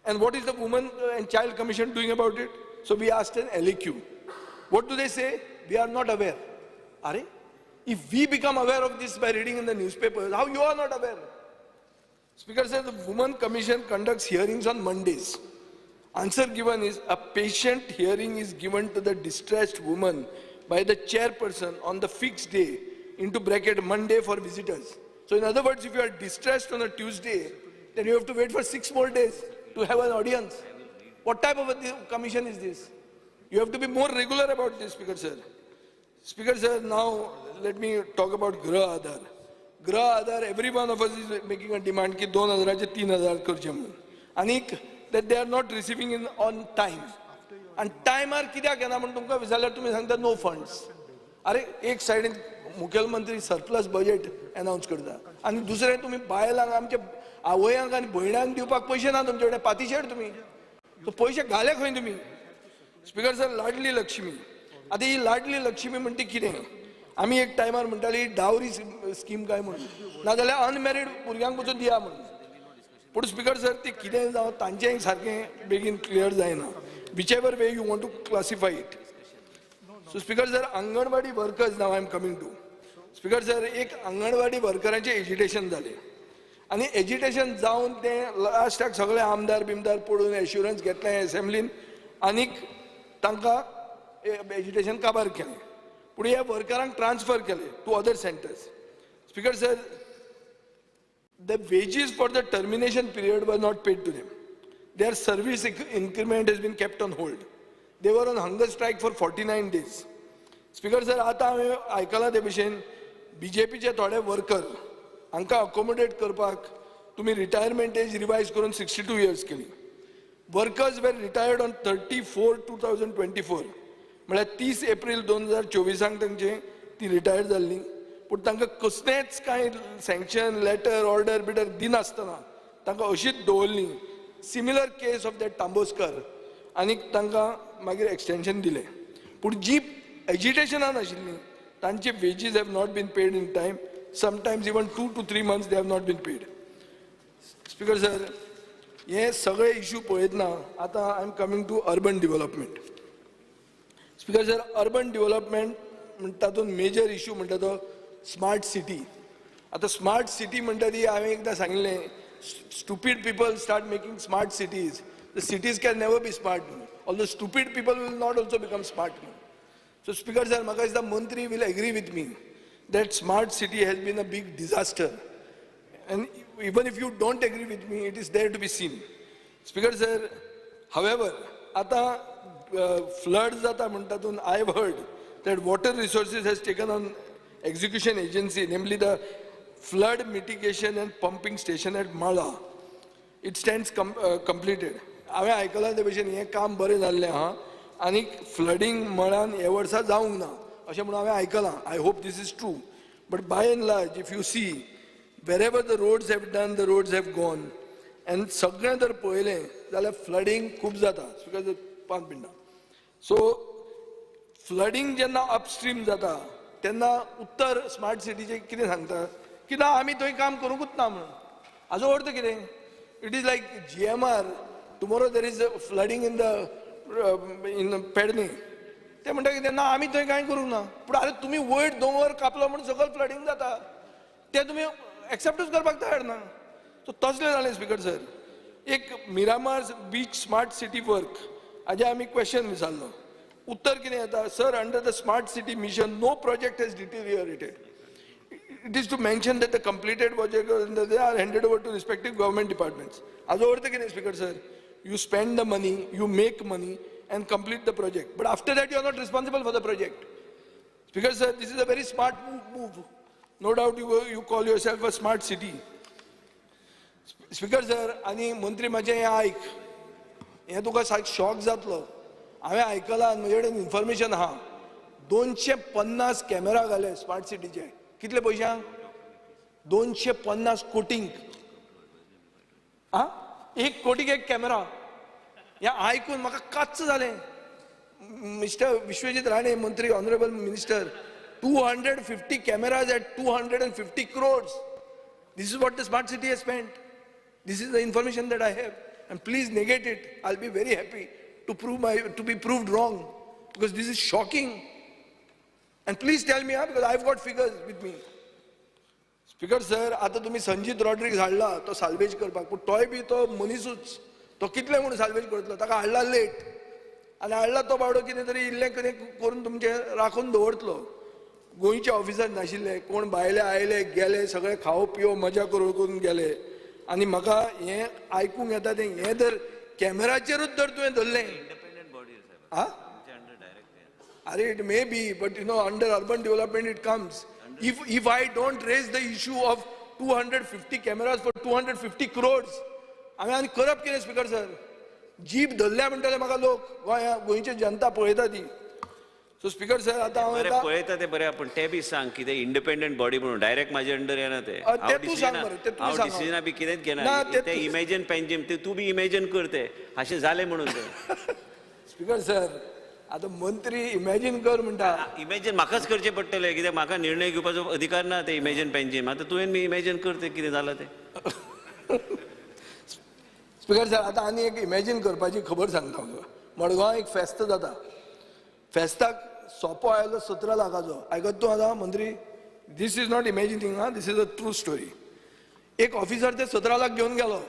And what is the Women and Child Commission doing about it? So we asked an LAQ. What do they say? We are not aware. Are? If we become aware of this by reading in the newspapers, how you are not aware? Speaker said the Women Commission conducts hearings on Mondays. Answer given is a patient hearing is given to the distressed woman by the chairperson on the fixed day, into bracket Monday for visitors. So in other words, if you are distressed on a Tuesday, then you have to wait for 6 more days to have an audience. What type of a commission is this? You have to be more regular about this, Speaker sir. Speaker sir, now let me talk about Grah Aadhar. Grah Aadhar, every one of us is making a demand ki 2,000 चे 3,000 करचे म्हणून. Anik, that they are not receiving in on time. And timer कित्याक येना म्हणून तुमकां विचारल्यार तुमी सांगता no funds. अरे एक साइडीन मुख्यमंत्री सरप्लस बजेट अनाउन्स करता आणि दुसरे तुम्ही बायलांक आमच्या आवयांक आणि भयणांक दिवपाक पैसे ना तुमचे कडेन पातीशेड तुम्ही तो पैसे घाले खंय तुम्ही. स्पीकर सर, लाडली लक्ष्मी. आता ही लाडली लक्ष्मी म्हणटी कितें? आमी एक टायमार म्हणटाली डावरी स्कीम काय म्हणून, नाजाल्यार अनमॅरीड भुरग्यांक वचून दिया म्हणून. पूण स्पीकर सर, ती कितें जावं तांचेंय सारकें बेगीन क्लियर जायना. Whichever way you want to classify it. So speaker sir, anganwadi workers नाव I am coming to. Speaker sir, एक अंगणवाडी वर्करांचे एजिटेशन जाले आणि एजिटेशन जावन ते लास्टाक सगळे आमदार बिमदार पडून एश्युरन्स घेतले असेंब्लीन आनीक तांकां एजिटेशन काबार केलें. पूण ह्या वर्करांक ट्रान्सफर केले to other centres. Speaker sir, the wages for the termination period were not paid to them. Their service increment has been kept on hold. They were on hunger strike for 49 days. Speaker sir, आता हांवें आयकलां ते भशेन BJPचे थोडे worker हांकां accommodate करपाक तुमी retirement age revise करून 62 years केली. Workers were retired on 30/4/2024. म्हळ्यार 30 एप्रील 2024 तांचे ती रिटायर जाल्ली. पूण तांकां कसलेंच कांय सँक्शन लेटर ऑर्डर बिर्डर दिनासतना तांकां अशीच दवरली. सिमिलर केस ऑफ दॅट तांबोस्कर आनी तांकां मागीर एक्सटेंशन दिलें. पूण जी एजिटेशनान आशिल्लीं तांचे wages have not been paid in time. Sometimes even 2 to 3 months they have not been paid. Speaker sir, हे सगळे इश्यू पळयतना आतां I am coming to urban development. Speaker sir, urban development तातूंत मेजर इश्यू म्हणटा तो smart city. आतां smart city म्हणटा ती हांवें एकदां सांगिल्लें, stupid people start making smart cities. The cities can never be smart, although stupid people will not also become smart. So Speaker sir, म्हाका दिसता मंत्री will agree with me that smart city has been a big disaster. And even if you don't agree with me, it is there to be seen. Speaker sir, however, आता floods जाता म्हणटा तातूंत I have heard that Water Resources has taken on execution agency, namely the flood mitigation and pumping station at Mala. It stands completed. हांवें आयकलां ते भशेन हें काम बरें जाल्लें आहा आनी फ्लडींग मळान हे वर्सा जावंक ना अशें म्हणून हांवें आयकलां. I hope this is true. But by and large if you see wherever the roads have done, the roads have gone. And सगळें जर पळयलें जाल्यार फ्लडींग खूब जाता. बिकॉज 5 मिनटां. सो फ्लडींग जेन्ना अपस्ट्रीम जाता तेन्ना उत्तर स्मार्ट सिटीचे कितें सांगता की ना आमी थंय काम करूंकूच ना म्हणून. हाजो अर्थ कितें? It is like GMR tomorrow there is flooding in Pedne. ते म्हणटा कितें ना आमी थंय कांय करूंक ना. पूण आतां तुमी वयर दोंगर कापलो म्हणून सकयल फ्लडिंग जाता ते तुमी एक्सेप्टूच करपाक तयार ना. सो तसलें जालें स्पीकर सर. एक Miramar beach smart city work हाजे आमी क्वेश्चन विचारलो. उत्तर कितें येता? Sir, under the smart city mission no project has deteriorated. It is to mention that the completed project they are handed over to respective government departments. हाजो अर्थ कितें speaker sir? You spend the money, you make money and complete the project. But after that you are not responsible for the project. Speaker sir, this is a very smart move. No doubt you call yourself a smart city. Speaker sir, आणि मंत्री माझे हें आयक. हें तुका सारको shock जातलो. हांवें आयकलां, म्हजे कडेन इन्फॉर्मेशन आहा. 250 कॅमेरा घाले स्मार्ट सिटीचे. कितले पयशांक? 250 कोटींक. 1 कोटीक 1 कॅमेरा. हें आयकून म्हाका काच्च जालें. मिस्टर विश्वजीत राणे मंत्री, honourable minister, 250 cameras at 250 crores. This is what the smart city has spent. This is the information that I have. And please negate it. I'll be very happy to be proved wrong, because this is shocking. And please tell me, because I've got figures with me. Speaker sir, आता तुम्ही संजीत रॉड्रिक्स हाडला तो salvage करपाक, पूण तोय बी तो मनीसूच. तो कितले म्हणून साल्वेज करतलो? ताका हाडला लेट, आनी हाडला तो बावडो कितें तरी इल्लें कितें करून तुमचे राखून दवरतलो. गोंयचे ऑफिसर नाशिल्ले, कोण भायले आयले गेले, सगळे खावो पिवो मजा करून गेले. आनी म्हाका हें आयकूंक येता तें हें जर कॅमेराचेरूच जर तुवें धरलें. Independent body Are it may be, but under urban development it comes. If I don't raise the issue of 250 cameras for 250 crores, आमी आनी करप कितें स्पीकर सर? जीप धरल्या म्हणटले म्हाका लोक, गोंयची जनता पळयता ती. सो स्पीकर सर, आतां हांव पळयता ते बरें, पण ते बी सांग कितें इंडिपेंडंट बॉडी म्हणून डायरेक्ट माझे अंडर येना ते. तूं सांग मरे, ते तूं सांग. डिसिजनां बी कितेंच घेना. ते इमेजिन पेंजीम ते तूं बी इमेजिन कर ते अशें जालें म्हणून ते. स्पीकर सर, आता मंत्री इमॅजिन कर म्हणटा. इमेजिन म्हाकाच करचें पडटलें, कित्याक म्हाका निर्णय घेवपाचो अधिकार ना ते इमेजिन पेंजीम. आतां तुवें बी इमेजिन कर ते कितें जालां ते. स्पीकर सर, आतां आनी एक इमॅजिन करपाची खबर सांगता. मडगांव एक फेस्त जाता. फेस्ताक सोपो आयलो 17 लाखाचो. आयकत तूं आतां मंत्री? This is not imagining, this is a true story. एक ऑफिसर ते 17 लाख घेवन गेलो.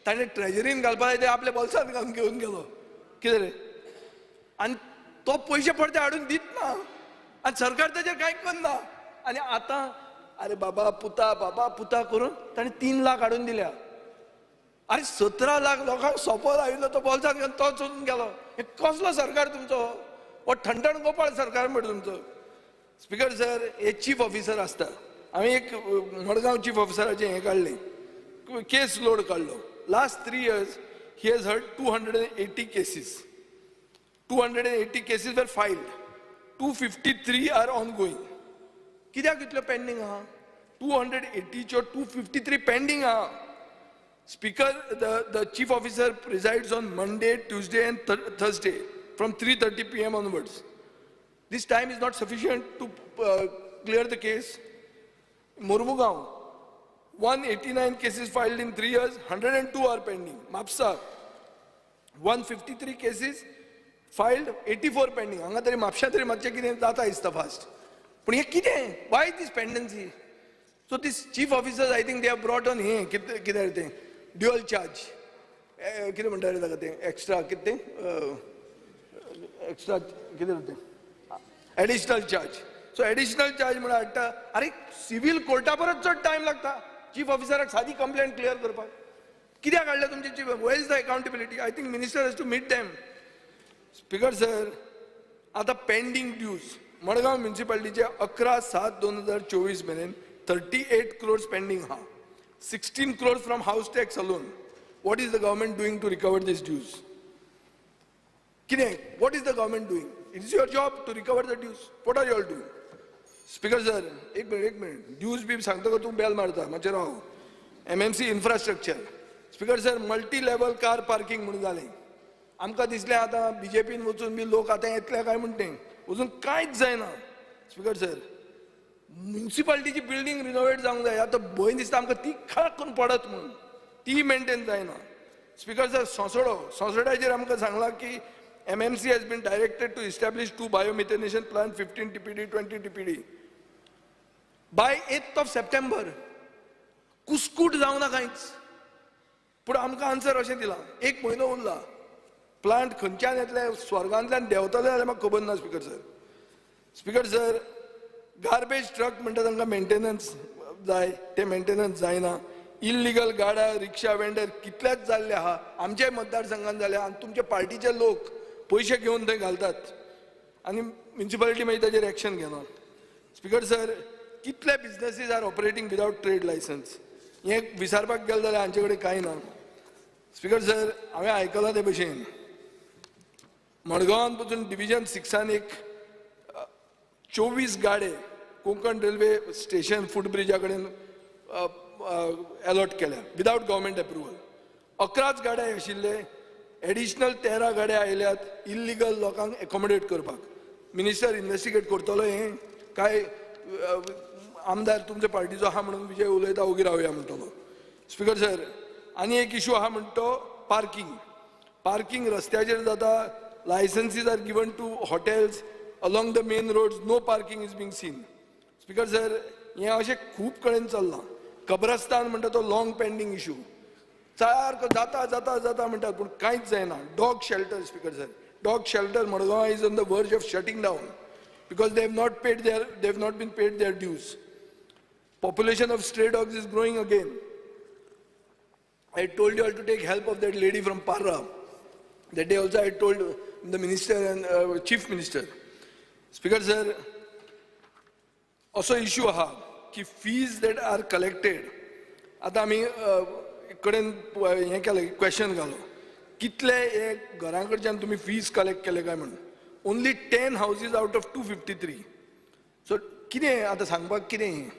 ताणें ट्रेजरीन घालपाक जाय ते आपल्या बोल्सांत घालून घेवन गेलो. कितें रे? आनी तो पयशे परते हाडून दित ना, आनी सरकार ताचेर कांय करना. आनी आतां अरे बाबा पुता करून ताणें 3 लाख हाडून दिल्या. अरे 17 लाख लोकांक सोंपो लायिल्लो तो बोल्सांत घेवन तो चलून गेलो. हे कसलो सरकार तुमचो? हो ठणठण गोपाळ सरकार म्हणटा तुमचो. स्पीकर सर, हे चीफ ऑफिसर आसता. हांवें एक मडगांव चीफ ऑफिसराचें हें काडलें, केस लोड काडलो. Last 3 years he has heard 280 cases. 280 cases were filed. 253 are ongoing. कित्याक इतलो पेंडिंग आहा? 280 च्यो 253 पेंडिंग आहा. Speaker, the chief officer presides on Monday, Tuesday and Thursday from 3:30 PM onwards. This time is not sufficient to clear the case. Mormugaon, 189 cases filed in 3 years, 102 are pending. Mapsa, 153 cases filed, 84 pending. हांगा तरी म्हापशा तरी मातशें कितें जाता दिसता fast. पूण हें कितें? Why this pendency? So this chief officers, I think they have brought on हें कितें तें ड्युअल चार्ज. कितें म्हणटा रे ताका तें एक्स्ट्रा कितें एक्स्ट्रा कितें तें additional charge. So additional charge म्हणून हाडटा. अरे सिव्हील कोर्टा परत चड टायम लागता चीफ ऑफिसराक सादी कंप्लेंट क्लियर करपाक. कित्याक हाडल्या तुमचे chief? Where is the accountability? I think minister has to meet them. Speaker sir, आता पेंडिंग ड्यूज मडगांव म्युनिसिपालिटीचे 11/7/2024 मेरेन 38 crores पेंडिंग आहा. 16 crores from house tax alone. What is the government doing to recover these dues? Kidding? What is the government doing? It is your job to recover the dues. What are you all doing? Speaker sir, एक minute. Dues भी सांगता का तू bell मारता माचे राव. MMC infrastructure. Speaker sir, multi-level car parking म्हणून जालें. आमकां दिसलें आतां BJPन वचून बी लोक आतां येतले काय म्हणटे. अजून कांयच जायना. स्पीकर सर, म्युन्सिपालिटीची बिल्डिंग रिनोवेट जावंक जाय, आतां भंय दिसता आमकां ती खराब करून पडत म्हणून, ती मेंटेन जायना. स्पीकर सर, सोंसोड्याचेर आमकां सांगलां की MMC has been directed to establish 2 biomethanation plants, 15 TPD, 20 TPD. By 8th of September, कुस्कूट जावना कांयच. पूण आमकां आन्सर अशें दिलां, 1 म्हयनो उरला, प्लांट खंयच्यान येतले, स्वर्गांतल्यान देंवतले जाल्यार म्हाका खबर ना. Speaker sir, speaker sir, garbage truck म्हणटा तांकां मेंटेनन्स जाय, ते मेंटेनन्स जायना. इल्लिगल गाड्या, रिक्षा वेंडर कितलेच जाल्ले आहा, आमच्याय मतदारसंघान जाले, आनी तुमचे पार्टीचे लोक पयशे घेवन थंय घालतात आनी म्युन्सिपालिटी मागीर ताजेर एक्शन घेना. स्पीकर सर, कितले businesses are operating without trade licence, हें विचारपाक गेले जाल्यार हांचे कडेन कांय ना. स्पीकर सर, हांवें आयकलां ते भशेन मडगांवान पसून डिव्हिजन 6 एक 24 गाडे कोंकण रेल्वे स्टेशन फुटब्रिजा कडेन अलॉट केल्या विदाउट गव्हर्मेंट अप्रुवल. 11च गाडे आशिल्ले, एडिशनल 13 गाड्या आयल्यात इल्लिगल लोकांक एकोमोडेट करपाक. मिनिस्टर इन्व्हेस्टिगेट करतलो हें काय आमदार तुमच्या पार्टीचो आहा म्हणून विजय उलयता ओगी रावया म्हणटलो. स्पीकर सर, आनी एक इशू आहा म्हणटा तो पार्किंग रस्त्याचेर जाता. Licences are given to hotels along the main roads, no parking is being seen. Speaker sir, हें अशें खूब कडेन चल्लां. कब्रस्तान म्हणटा तो लॉंग पेंडींग इशू, सारको जाता जाता जाता म्हणटात पूण कांयच जायना. Dog shelter, speaker sir, dog shelter Madgaon is on the verge of shutting down because they have not been paid their dues. Population of stray dogs is growing again. I told you all to take help of that lady from Parra. That day also I told the minister and chief minister. Speaker sir, also issue aha ki fees that are collected. आता आमी कडेन हें केलें question घालो कितले एक घराकडच्यान तुमी fees collect केले काय म्हणून. Only 10 houses out of 253. So कितें आतां सांगपाक कितें.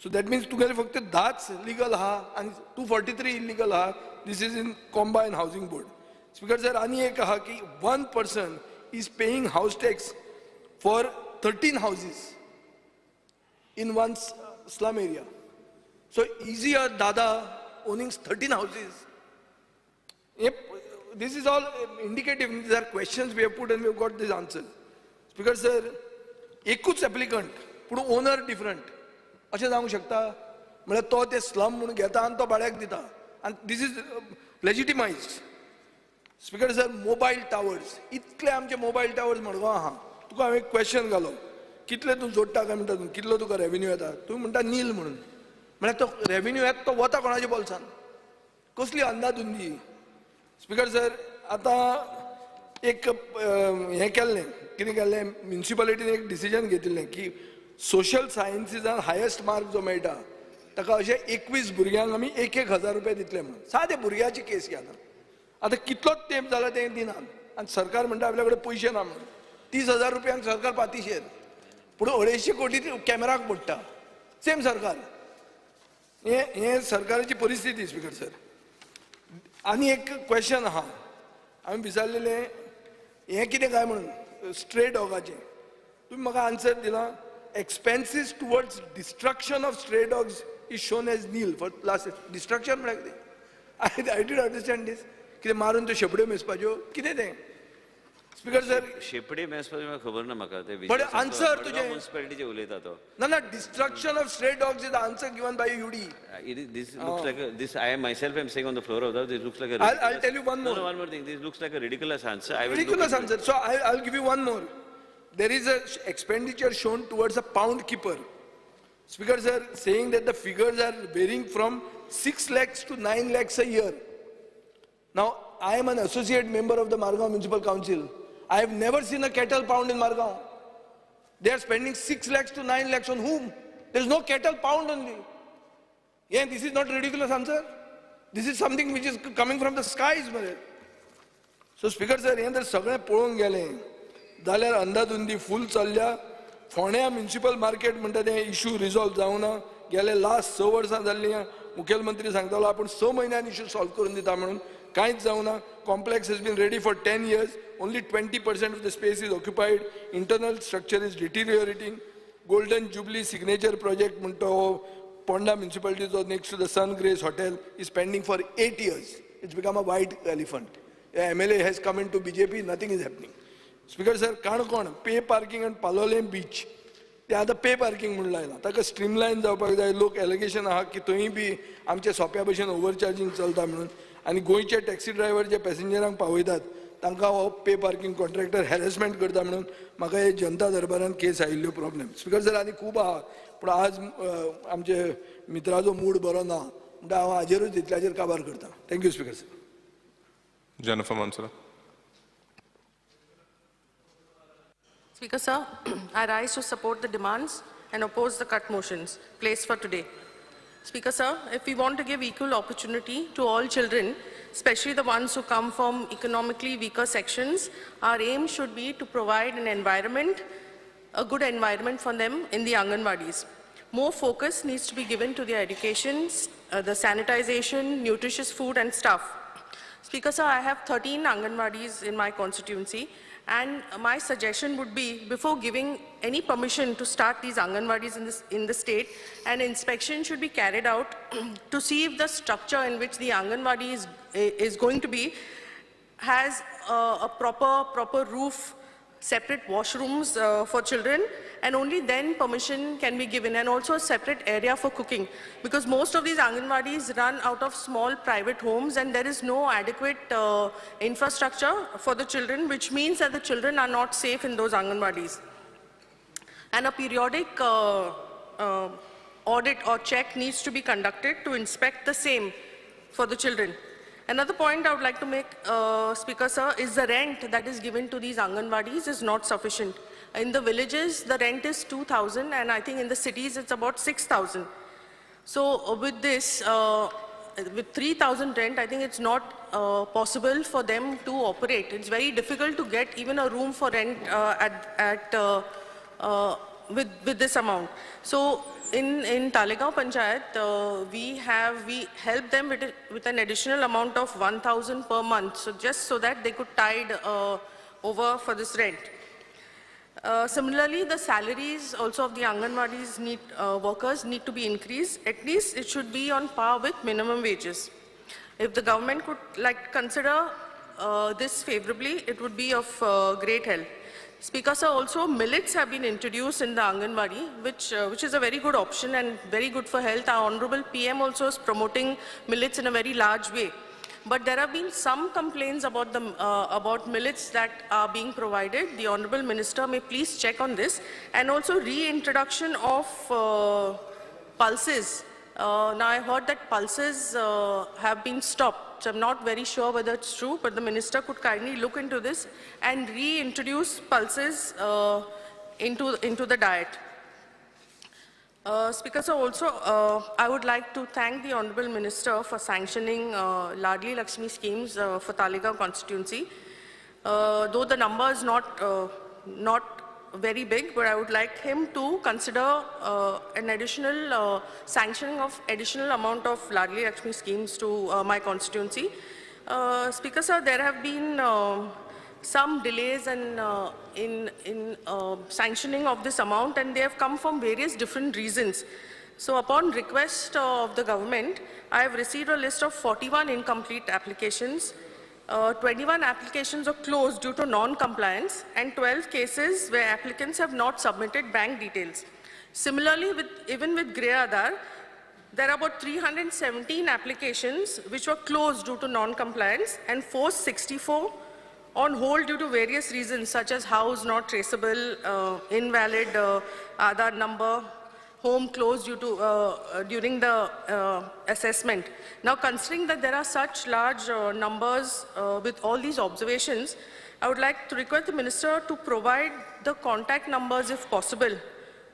सो दॅट मिन्स तुगेले फक्त 10च लिगल आहा आनी 243 इल्लिगल आहा. दिस इज इन कॉम्बायन हावसिंग बोर्ड. स्पीकर सर, आनी एक आहा की 1 person is paying house tax for 13 houses in one slum area. So is he a dada owning 13 houses? This is all indicative. These are questions we have put and we have got this answer. Speaker sir, एकूच applicant पूण owner different अशें जावंक शकता. म्हळ्यार तो ते slum म्हणून घेता आनी तो भाड्याक दिता आनी this is legitimised. Speaker sir, mobile towers, इतले आमचे मोबायल टावर्स मडगांव आहा. तुका हांवें एक क्वेश्चन घालो कितले तूं जोडटा काय म्हणटा तूं, कितलो तुका रेव्हेन्यू येता. तूं म्हणटा नील म्हणून. म्हळ्यार तो रेव्हेन्यू येता तो वता कोणाच्या बोल्सान. कसली अंदाधुंदी. स्पीकर सर, आतां एक हें केल्लें कितें केल्लें म्युन्सिपालिटीन एक डिसिजन घेतिल्लें की सोशल सायन्सीसान हायेस्ट मार्क जो मेळटा ताका अशे 21 भुरग्यांक आमी 1,000 रुपया दितले म्हणून. सादे भुरग्याची केस घेना. आतां कितलोच तेंप जाला तें दिनात आनी सरकार म्हणटा आपल्या कडेन पयशे ना म्हणून. 30,000 रुपयांक सरकार पातीशेर पूण 250 कोटी कॅमेराक पडटा. सेम सरकार. हे सरकाराची परिस्थिती. स्पीकर सर, आनी एक क्वेश्चन आहा हांवें विचारलेलें हें कितें काय म्हणून स्ट्रे डॉगाचें. तुमी म्हाका आन्सर दिला expenses towards destruction of stray dogs is shown as nil for last. Destruction म्हळ्यार कितें. I did understand this. कितें मारून त्यो शेपड्यो मेजपाच्यो कितें तें. स्पीकर सर, शेपडे मेसपाचें म्हाका खबर ना. म्हाका ते But answer तुजें. म्युन्सिपालिटीचे उलयता तो. ना destruction of stray dogs is the answer given by UD. This looks like this. I myself am saying on the floor of that. This looks like a. I'll tell you one more. No, one more thing. This looks like a ridiculous answer. I will Ridiculous answer. So I'll give you one more. There is a expenditure shown towards a pound keeper. Speakers are saying that the figures are varying from 6 lakhs to 9 lakhs a year. Now I am an associate member of the Margao Municipal Council. I have never seen a cattle pound in Margao. They are spending 6 lakhs to 9 lakhs on whom? There is no cattle pound only. Yeah, this is not a ridiculous answer. This is something which is coming from the skies. So speaker sir, हे जर सगळें पळोवंक गेलें जाल्यार अंधाधुंदी फूल चल्ल्या. फोंड्या municipal market म्हणटा तें इशू रिजॉल्व जावना. गेले लास्ट 6 वर्सां जाल्लीं. मुखेलमंत्री सांगतालो आपूण 6 म्हयन्यान इशू सॉल्व करून दिता म्हणून. कांयच जावना. Complex has been ready for 10 years. Only 20% of the space is occupied. Internal structure is deteriorating. Golden Jubilee Signature Project म्हणतो Ponda municipality next to the Sun Grace Hotel is pending for 8 years. It's become a white elephant. The MLA has come into BJP, nothing is happening. Speaker sir, Kankon, pay parking and Palolem beach. ते आतां पे parking म्हणून लायला ताका स्ट्रीमलायन जावपाक जाय लोक allegation आहा की थंय बी आमचे सोप्या भशेन ओव्हरचार्जिंग चलता म्हणून आनी गोंयचे टॅक्सी ड्रायव्हर जे पॅसेंजरांक पावयतात तांकां हो पे पार्किंग कॉन्ट्रॅक्टर हॅरेसमेंट करता म्हणून म्हाका हे जनता दरबारान केस आयिल्ल्यो प्रॉब्लेम स्पीकर सर आनी खूब आहा पूण आज आमचे मित्राचो मूड बरो ना म्हणटा हांव हाजेरूच इतल्याचेर काबार करता thank you speaker sir Jennifer Mansara. Speaker sir, I rise to support the demands and oppose the cut motions placed for today. Speaker sir, if we want to give equal opportunity to all children, especially the ones who come from economically weaker sections, our aim should be to provide an environment, a good environment for them in the Anganwadis. More focus needs to be given to their education, the sanitization, nutritious food and stuff. Speaker sir, I have 13 Anganwadis in my constituency, and my suggestion would be, before giving any permission to start these Anganwadis in the state, an inspection should be carried out to see if the structure in which the Anganwadi is going to be has a proper roof, separate washrooms for children, and only then permission can be given, and also a separate area for cooking. Because most of these Anganwadis run out of small private homes, and there is no adequate infrastructure for the children, which means that the children are not safe in those Anganwadis. And a periodic audit or check needs to be conducted to inspect the same for the children. Another point I would like to make, Speaker sir, is the rent that is given to these Anganwadis is not sufficient. In the villages, the rent is 2,000, and I think in the cities it's about 6,000. So with this, with 3,000 rent, I think it's not possible for them to operate. It's very difficult to get even a room for rent with this amount. So in Talegaon Panchayat, we help them with an additional amount of 1,000 per month, so just so that they could tide over for this rent. Similarly, the salaries also of the Anganwadis workers need to be increased. At least it should be on par with minimum wages. If the government could consider this favorably, it would be of great help. Speaker sir, also millets have been introduced in the Anganwadi, which is a very good option and very good for health. Our Honorable PM also is promoting millets in a very large way. But there have been some complaints about millets that are being provided. The Honorable Minister may please check on this. And also reintroduction of pulses. Now I heard that pulses have been stopped. So I'm not very sure whether it's true, but the Minister could kindly look into this and reintroduce pulses into the diet. Speaker sir, also I would like to thank the Honorable Minister for sanctioning Ladli Lakshmi schemes for Talegaon constituency. Though the number is not very big, but I would like him to consider an additional sanctioning of additional amount of Ladli Lakshmi schemes to my constituency. Speaker sir, there have been some delays in sanctioning of this amount, and they have come from various different reasons. So upon request of the government, I have received a list of 41 incomplete applications. 21 applications are closed due to non-compliance, and 12 cases where applicants have not submitted bank details. Similarly, even with Grey Aadhaar, there are about 317 applications which were closed due to non-compliance, and 464 on hold due to various reasons such as house not traceable, invalid Aadhaar number, home closed due to, during the assessment. Now, considering that there are such large numbers with all these observations, I would like to request the Minister to provide the contact numbers, if possible,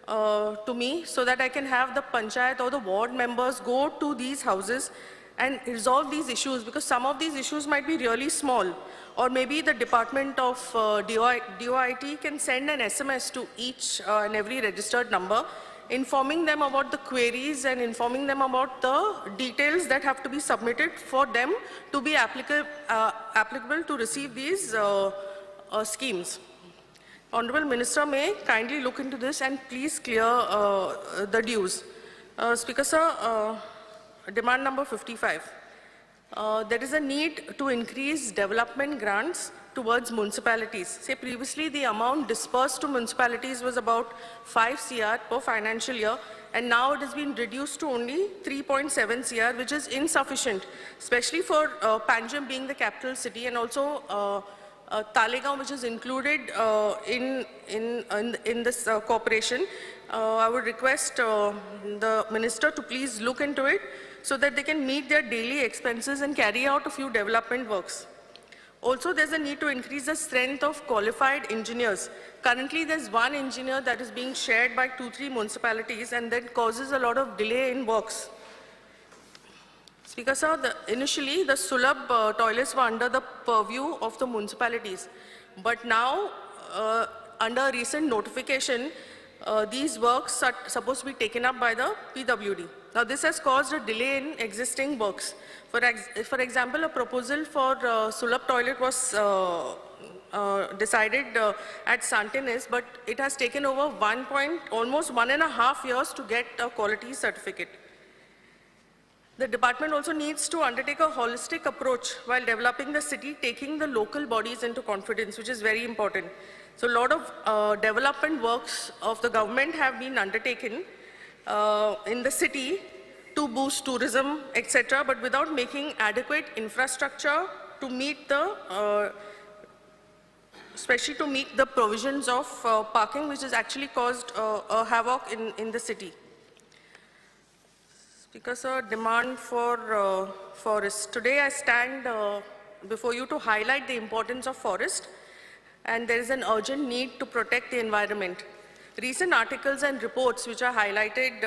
to me, so that I can have the Panchayat or the ward members go to these houses and resolve these issues, because some of these issues might be really small. Or maybe the Department of DOIT can send an SMS to each and every registered number, informing them about the queries and informing them about the details that have to be submitted for them to be applicable to receive these schemes. Honorable Minister may kindly look into this and please clear the dues. Speaker sir, demand number 55. There is a need to increase development grants towards municipalities. Say previously the amount dispersed to municipalities was about 5 CR per financial year, and now it has been reduced to only 3.7 CR, which is insufficient, especially for Panjim being the capital city, and also Talegaon, which is included in this corporation. I would request the minister to please look into it so that they can meet their daily expenses and carry out a few development works. Also, there's a need to increase the strength of qualified engineers. Currently, there's one engineer that is being shared by 2-3 municipalities, and that causes a lot of delay in works. Speaker sir, initially the Sulabh toilets were under the purview of the municipalities, but now under recent notification, these works are supposed to be taken up by the PWD. Now this has caused a delay in existing works. For example, a proposal for Sulabh toilet was decided at Santinez, but it has taken over almost 1.5 years to get a quality certificate. The department also needs to undertake a holistic approach while developing the city, taking the local bodies into confidence, which is very important. So a lot of development works of the government have been undertaken in the city to boost tourism, etc., but without making adequate infrastructure to meet the, especially to meet the provisions of parking, which has actually caused a havoc in the city. Speaker sir, demand for forest. Today I stand before you to highlight the importance of forest, and there is an urgent need to protect the environment. Recent articles and reports which are highlighted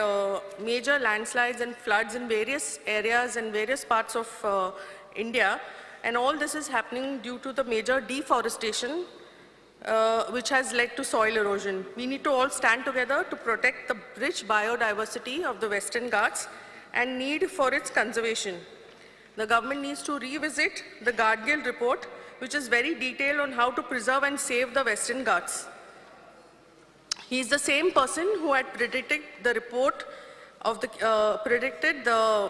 major landslides and floods in various areas and various parts of India, and all this is happening due to the major deforestation which has led to soil erosion. We need to all stand together to protect the rich biodiversity of the Western Ghats and need for its conservation. The government needs to revisit the Gadgil report, which is very detailed on how to preserve and save the Western Ghats. He is the same person who had predicted the report of the predicted the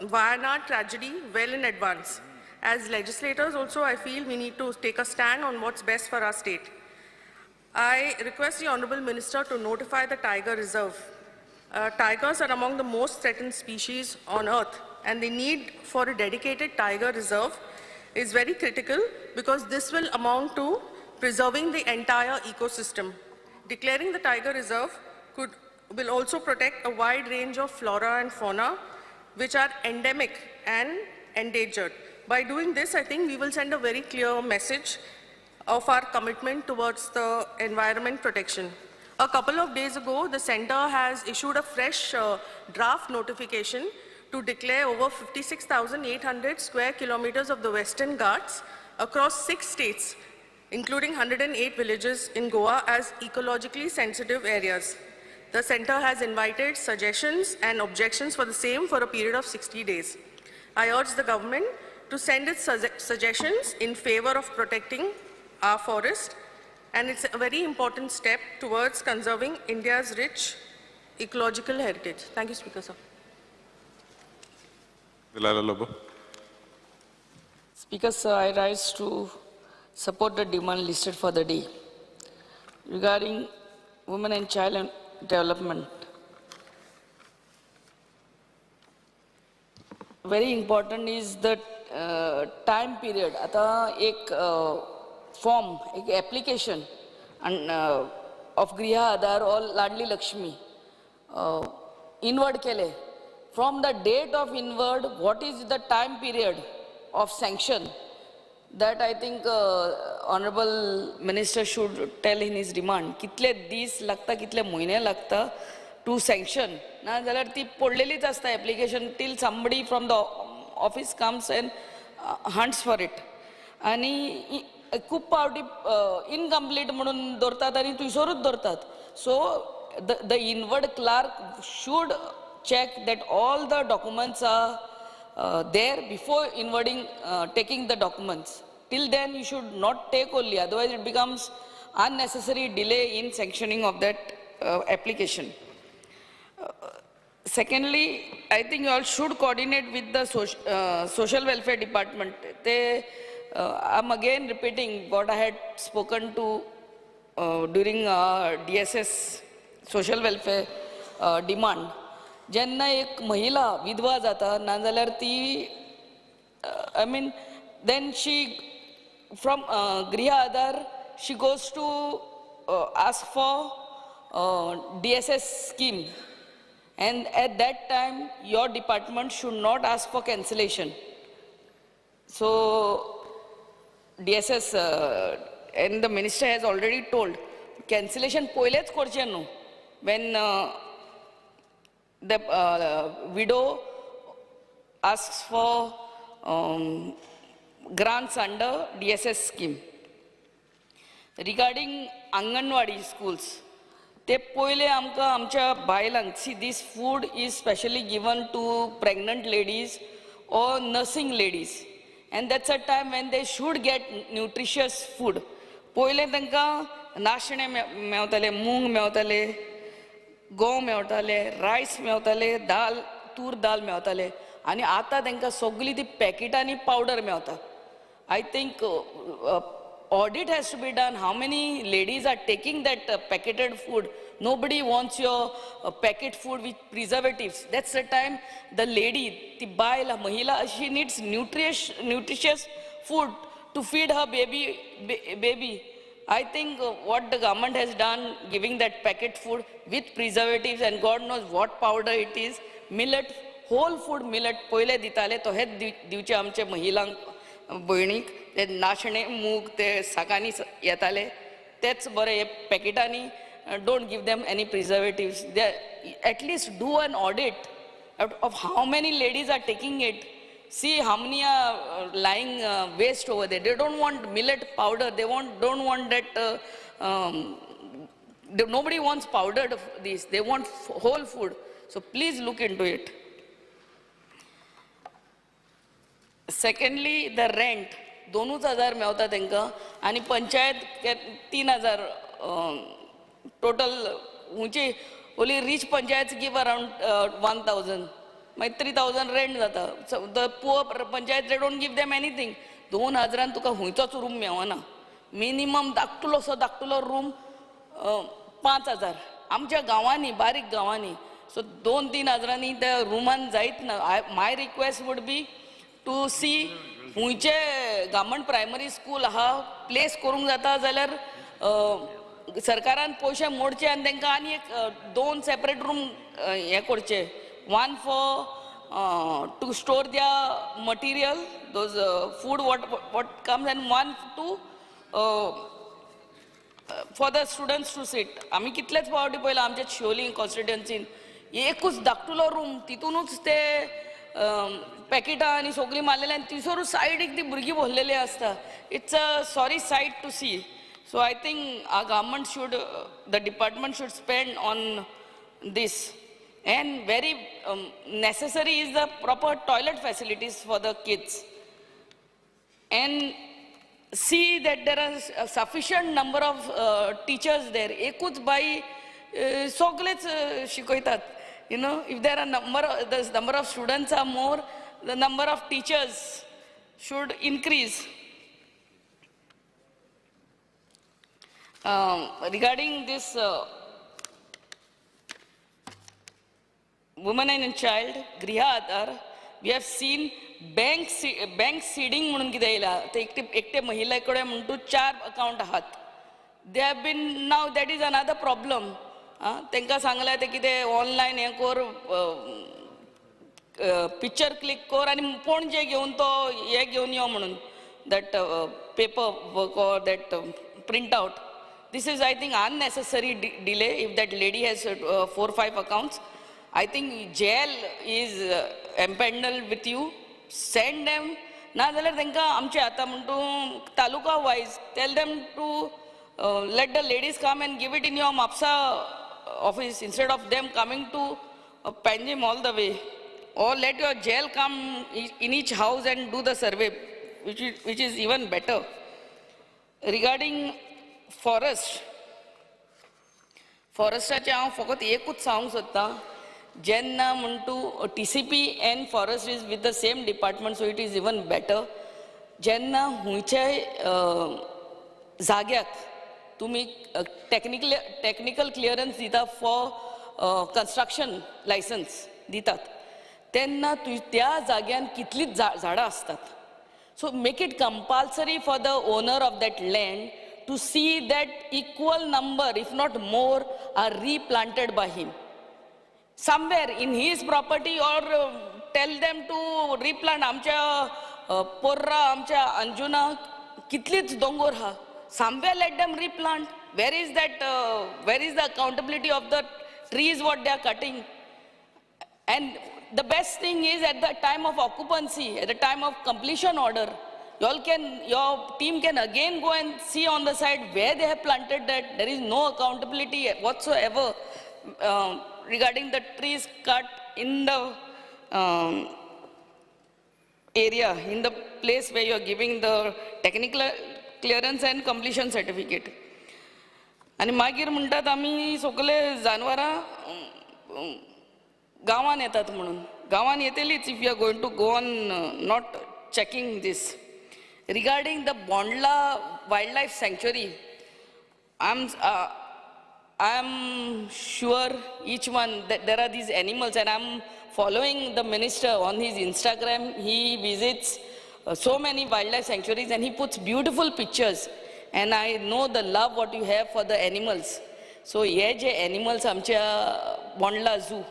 Wayanad tragedy well in advance. As legislators also, I feel we need to take a stand on what's best for our state. I request the Honorable Minister to notify the Tiger Reserve. Tigers are among the most threatened species on earth, and the need for a dedicated Tiger Reserve is very critical because this will amount to preserving the entire ecosystem. Declaring the Tiger Reserve will also protect a wide range of flora and fauna which are endemic and endangered. By doing this, I think we will send a very clear message of our commitment towards the environment protection. A couple of days ago, the Centre has issued a fresh draft notification to declare over 56,800 square kilometers of the Western Ghats across 6 states, including 108 villages in Goa, as ecologically sensitive areas. The Centre has invited suggestions and objections for the same for a period of 60 days. I urge the government to send its suggestions in favor of protecting our forest, and it's a very important step towards conserving India's rich ecological heritage. Thank you, Speaker, sir. Speaker, sir, I rise to support the demand listed for the day. Regarding women and child development, very important is the time period. आता एक form, एक application of Griha Aadhar or Ladli Lakshmi inward केले. From the date of inward, what is the time period of sanction? That I think Honorable Minister should tell in his demand. कितले दीस लागता, कितले महिने लागता to sanction. ना जाल्यार ती पडलेलीच आसता application till somebody from the office comes and hunts for it. आनी खूप पावटी incomplete म्हणून दवरतात आनी थंयसरूच दवरतात. So the inward clerk should check that all the documents are there before inwarding, taking the documents. Till then you should not take only, otherwise it becomes unnecessary delay in sanctioning of that application. Secondly, I think you all should coordinate with the social welfare department. I'm again repeating what I had spoken to during DSS social welfare demand. Jenna ek mahila vidwa jata, nazalar ti, I mean, then she, from Griha Aadhar, she goes to ask for DSS scheme. And at that time, your department should not ask for cancellation. So, DSS and the minister has already told, cancellation poilech korche no. When the widow asks for grants under DSS scheme. Regarding Anganwadi schools, ते पहिले आमकां आमच्या बायलांक, see, this food is specially given to pregnant ladies or nursing ladies, and that's a time when they should get nutritious food. पहिले तांकां नाशणे मेवताले, मूंग मेवताले, गंव मेवताले, रायस मेवताले, दाल, तूर दाल मेवताले, आनी आतां तांकां सगळी ती पॅकेटांनी पावडर मेवता. I think audit has to be done. How many ladies are taking that packeted food? Nobody wants your packet food with preservatives. That's the time the lady, the baila, mahila, she needs nutritious food to feed her baby. I think what the government has done, giving that packet food with preservatives and God knows what powder it is, millet, whole food millet, poile ditale, to het diwche amche mahilank भयणीक ते नाशणे मूग ते साकांनी येताले तेच बरे हे पॅकेटांनी don't give them any preservatives. At least do an audit of how many ladies are taking it. See how many are lying waste over there. They don't want millet powder. They don't want that. Nobody wants powdered this. They want whole food. So please look into it. Secondly, the rent. 2,000 Mewat तेंका आनी panchayat 3,000 total. उंची only rich panchayats give around 1,000. My 3,000 rent जाता. So the poor panchayats, they don't give them anything. 2,000 Tuka हुंयचोच room मेवना. Minimum धाकटुलो room 5,000. आमच्या गांवांनी बारीक गांवांनी. So 2-3,000 त्या रूमान जायत ना. My request would be to see हुंयचे government primary school आहा place करूंक जाता जाल्यार सरकारान पयशे मोडचे आनी तांकां आनी एक 2 separate room हे करचे. One for to store their material, those food what comes, and one to for the students to sit. आमी कितलेच फावटी पयला आमच्या शिवोली कॉन्स्टिट्युएन्सीन एकूच धाकटुलो रूम तितूनच ते पॅकेटां आनी सगळीं मारलेली आनी तिसरूच सायडीक ती भुरगीं भरलेली आसता. It's a sorry sight to see. So I think our government should, the department should spend on this. And very necessary is the proper toilet facilities for the kids. And see that there are a sufficient number of teachers there. Ekuch bai soglech shikoitat. You know, if there are the number of students are more, the number of teachers should increase. Regarding this woman and child, Griha Aadhar, we have seen bank seeding म्हणून कितें येयला. ते एकटे महिला कडेन म्हणून 4 account आहात. They have been, now that is another problem. तांकां सांगलें ते कितें ऑनलायन हें कर, पिक्चर क्लिक कर आनी पणजे घेवन तो हे घेवन यो म्हणून, that paper work or that print out. This is, I think, unnecessary delay. If that lady has 4-5 accounts, I think jail is empaneled with you. Send them. Na जाल्यार तांकां आमचे आतां म्हणून तालुका wise tell them to let the ladies come and give it in your MAPSA office instead of them coming to Panjim all the way. Or let your jail come in each house and do the survey, which is even better. Regarding फॉरेस्टाचे हांव फकत एकूच सांगूंक सोदतां, जेन्ना म्हणटू TCP end forest is with the same department, so it is even better. जेन्ना हुंयच्याय जाग्याक तुमी technical clearance दिता for construction licence दितात, तेन्ना त्या जाग्यान कितलींच झाडां असतात. So make it compulsory for the owner of that land to see that equal number, if not more, are replanted by him. Somewhere in his property, or tell them to replant. आमच्या पोर्रा, आमच्या अंजुना कितलीच दोंगर हा. Somewhere let them replant. Where is that? Where is the accountability of the trees what they are cutting? And the best thing is at the time of occupancy, at the time of completion order, your team can again go and see on the side where they have planted that. There is no accountability whatsoever regarding the trees cut in the area, in the place where you are giving the technical clearance and completion certificate. आणि मागीर म्हणटात आमी सगळे जानवरां गांवान येतात म्हणून. गांवान येतलीच if you are going to go on not checking this. Regarding the Bondla wild life sanctuary, I am sure each one that there are these animals, and I am following the minister on his Instagram. He visits so many wildlife sanctuaries and he puts beautiful pictures, and I know the love what you have for the animals. So ye je animals amcha Bondla Zoo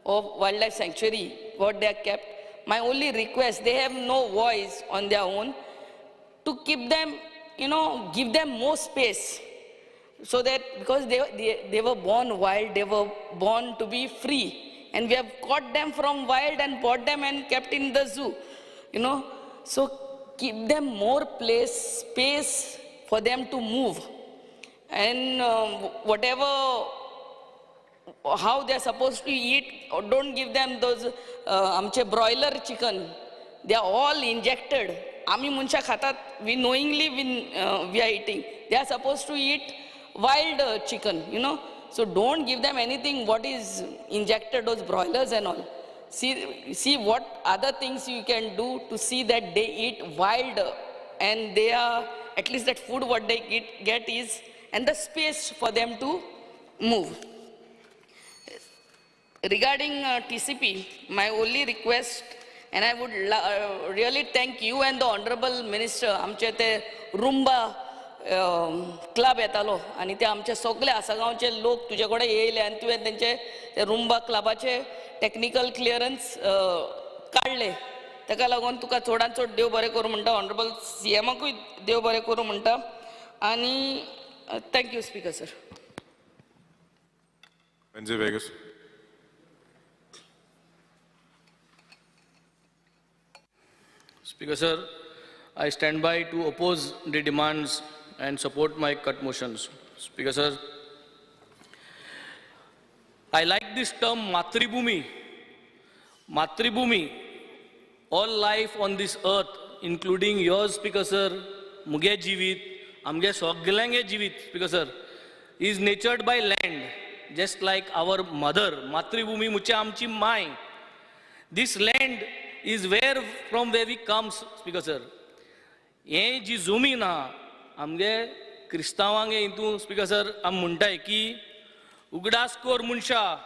or wildlife sanctuary, what they are kept, my only request, they have no voice on their own, to keep them, give them more space. So that, because they were born wild, they were born to be free, and we have caught them from wild and brought them and kept in the zoo, So keep them more space for them to move, and whatever, how they are supposed to eat, or don't give them those amche broiler chicken. They are all injected. Ami muncha khatat, we knowingly we are eating. They are supposed to eat wild chicken, So don't give them anything what is injected, those broilers and all. See what other things you can do to see that they eat wild, and they are, at least that food what they get is, and the space for them to move. Regarding TCP, my only request, and I would really thank you and the Honorable Minister, आमचे ते Rumba club येतालो, आणि ते आमचे सगळे आसागांवचे लोक तुजे कडेन येयले, आनी तुवें तेंचे ते रुंबा क्लबाचे टेक्निकल क्लियरन्स काडले. ताका लागून तुका चडांत चड देव बरें करूं म्हणटा, ऑनरेबल CMकूय देव बरें करूं म्हणटा, आनी thank you speaker sir. Benji Vegas. Speaker sir, I stand by to oppose the demands and support my cut motions. Speaker sir, I like this term Matribhumi. Matribhumi, all life on this earth, including yours, Speaker sir, muge jivit, amge soglange jivit, Speaker sir, is nurtured by land, just like our mother, Matribhumi muche amchi mai. This land is from where we comes, Speaker sir. Ye ji zumi na, amge Kristawange intu, Speaker sir, am muntai ki ugdaskor munsha,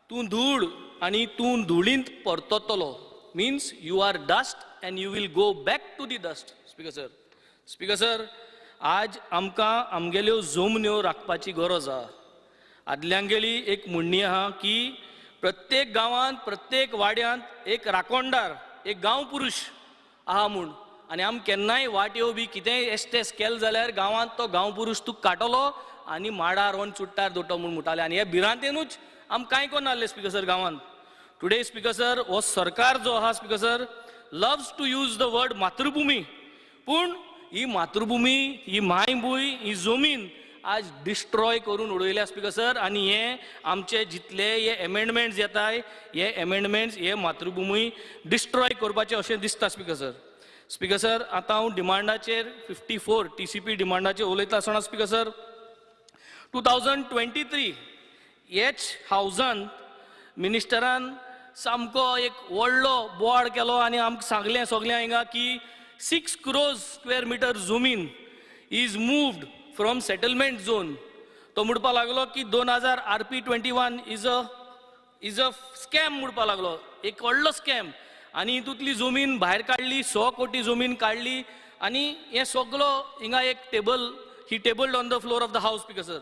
tun dhud ani tun dhulint portotolo. Means you are dust and you will go back to the dust, Speaker sir. Speaker sir, आज आमकां आमगेल्यो जमन्यो राखपाची गरज आहा. आदल्यांगेली एक म्हणणी आहा की प्रत्येक गांवांत, प्रत्येक वाड्यांत एक राखणदार, एक गांव पुरुश आहा म्हूण, आनी आम केन्नाय वाट्यो बी कितेंय एस्टेस केलें जाल्यार गांवांत तो गांव पुरुश तूं काडटलो आनी माडार वन चुट्टार दोटो म्हूण म्हणटाले, आनी हे भिरांतेनूच आम कांय कोन्न नासले, स्पीकर सर, गांवांत. टुडे, स्पीकर सर, हो सरकार जो आहा, speaker sir, loves to use the word मातृभुमी, पूण ही मातृभुमी, ही मायभूंय, ही जमीन आज डिस्ट्रॉय करून उडयल्या, स्पीकर सर. आनी हे आमचे जितले हे एमेंडमेंट्स येताय, हे एमेंडमेंट्स हे मातृभुमी डिस्ट्रॉय करपाचे अशें दिसता, स्पीकर सर. स्पीकर सर, आतां हांव डिमांडाचेर 54 TCP डिमांडाचेर उलयता आसतना स्पीकर सर 2023 हेच हावजान मिनिस्टरान सामको एक व्हडलो बोवाळ केलो आनी आमकां सांगलें सगळ्यांक हिंगा की 6 crore square meter जमीन is moved from settlement zone. तो म्हणपाक लागलो की 2000 RP21 इज अ स्कॅम म्हणपाक लागलो, एक व्हडलो स्कॅम. आनी हितूंतली जमीन भायर काडली, 100 कोटी जमीन काडली आनी हे सगळो हिंगा एक table he tabled on the floor of the house speaker sir.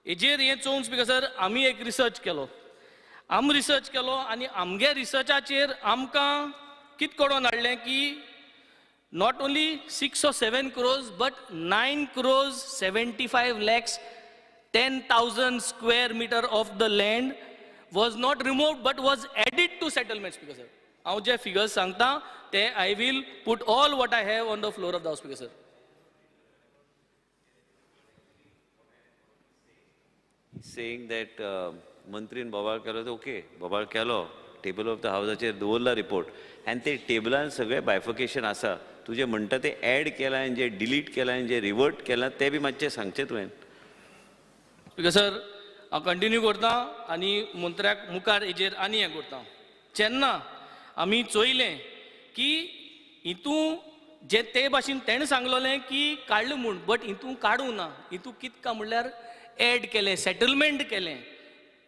हेजेर हें चोवन स्पीकर सर आमी एक रिसर्च केलो. रिसर्च केलो आनी आमगे रिसर्चाचेर आमकां कितें कळोवन हाडलें की not only 6 or 7 crores but 9 crores 75 lakhs 10,000 square meter of the land was not removed but was added to settlement speaker sir. हांव जे figures सांगता ते I will put all what I have on the floor of the house speaker sir. Saying that मंत्रीन बोबाळ केलो तो okay, बोबाळ केलो, table of the हावसाचेर दवरला report आनी ते टेबलान सगळे बायफिकेशन आसा. तुजें म्हणटा ते ऍड केलां आनी जे डिलीट केलां आनी जे रिवर्ट केलां ते बी मातशें सांगचें तुवें. स्पीकर सर हांव कंटिन्यू करता आनी मंत्र्याक मुखार हेजेर आनी हें करता. जेन्ना आमी चोयलें की हितूं जे ते भाशेन तेणें सांगलोलें की काडलें म्हूण, बट हितूं काडूं ना, हितूं कितें काय म्हणल्यार ऍड केलें, सेटलमेंट केलें.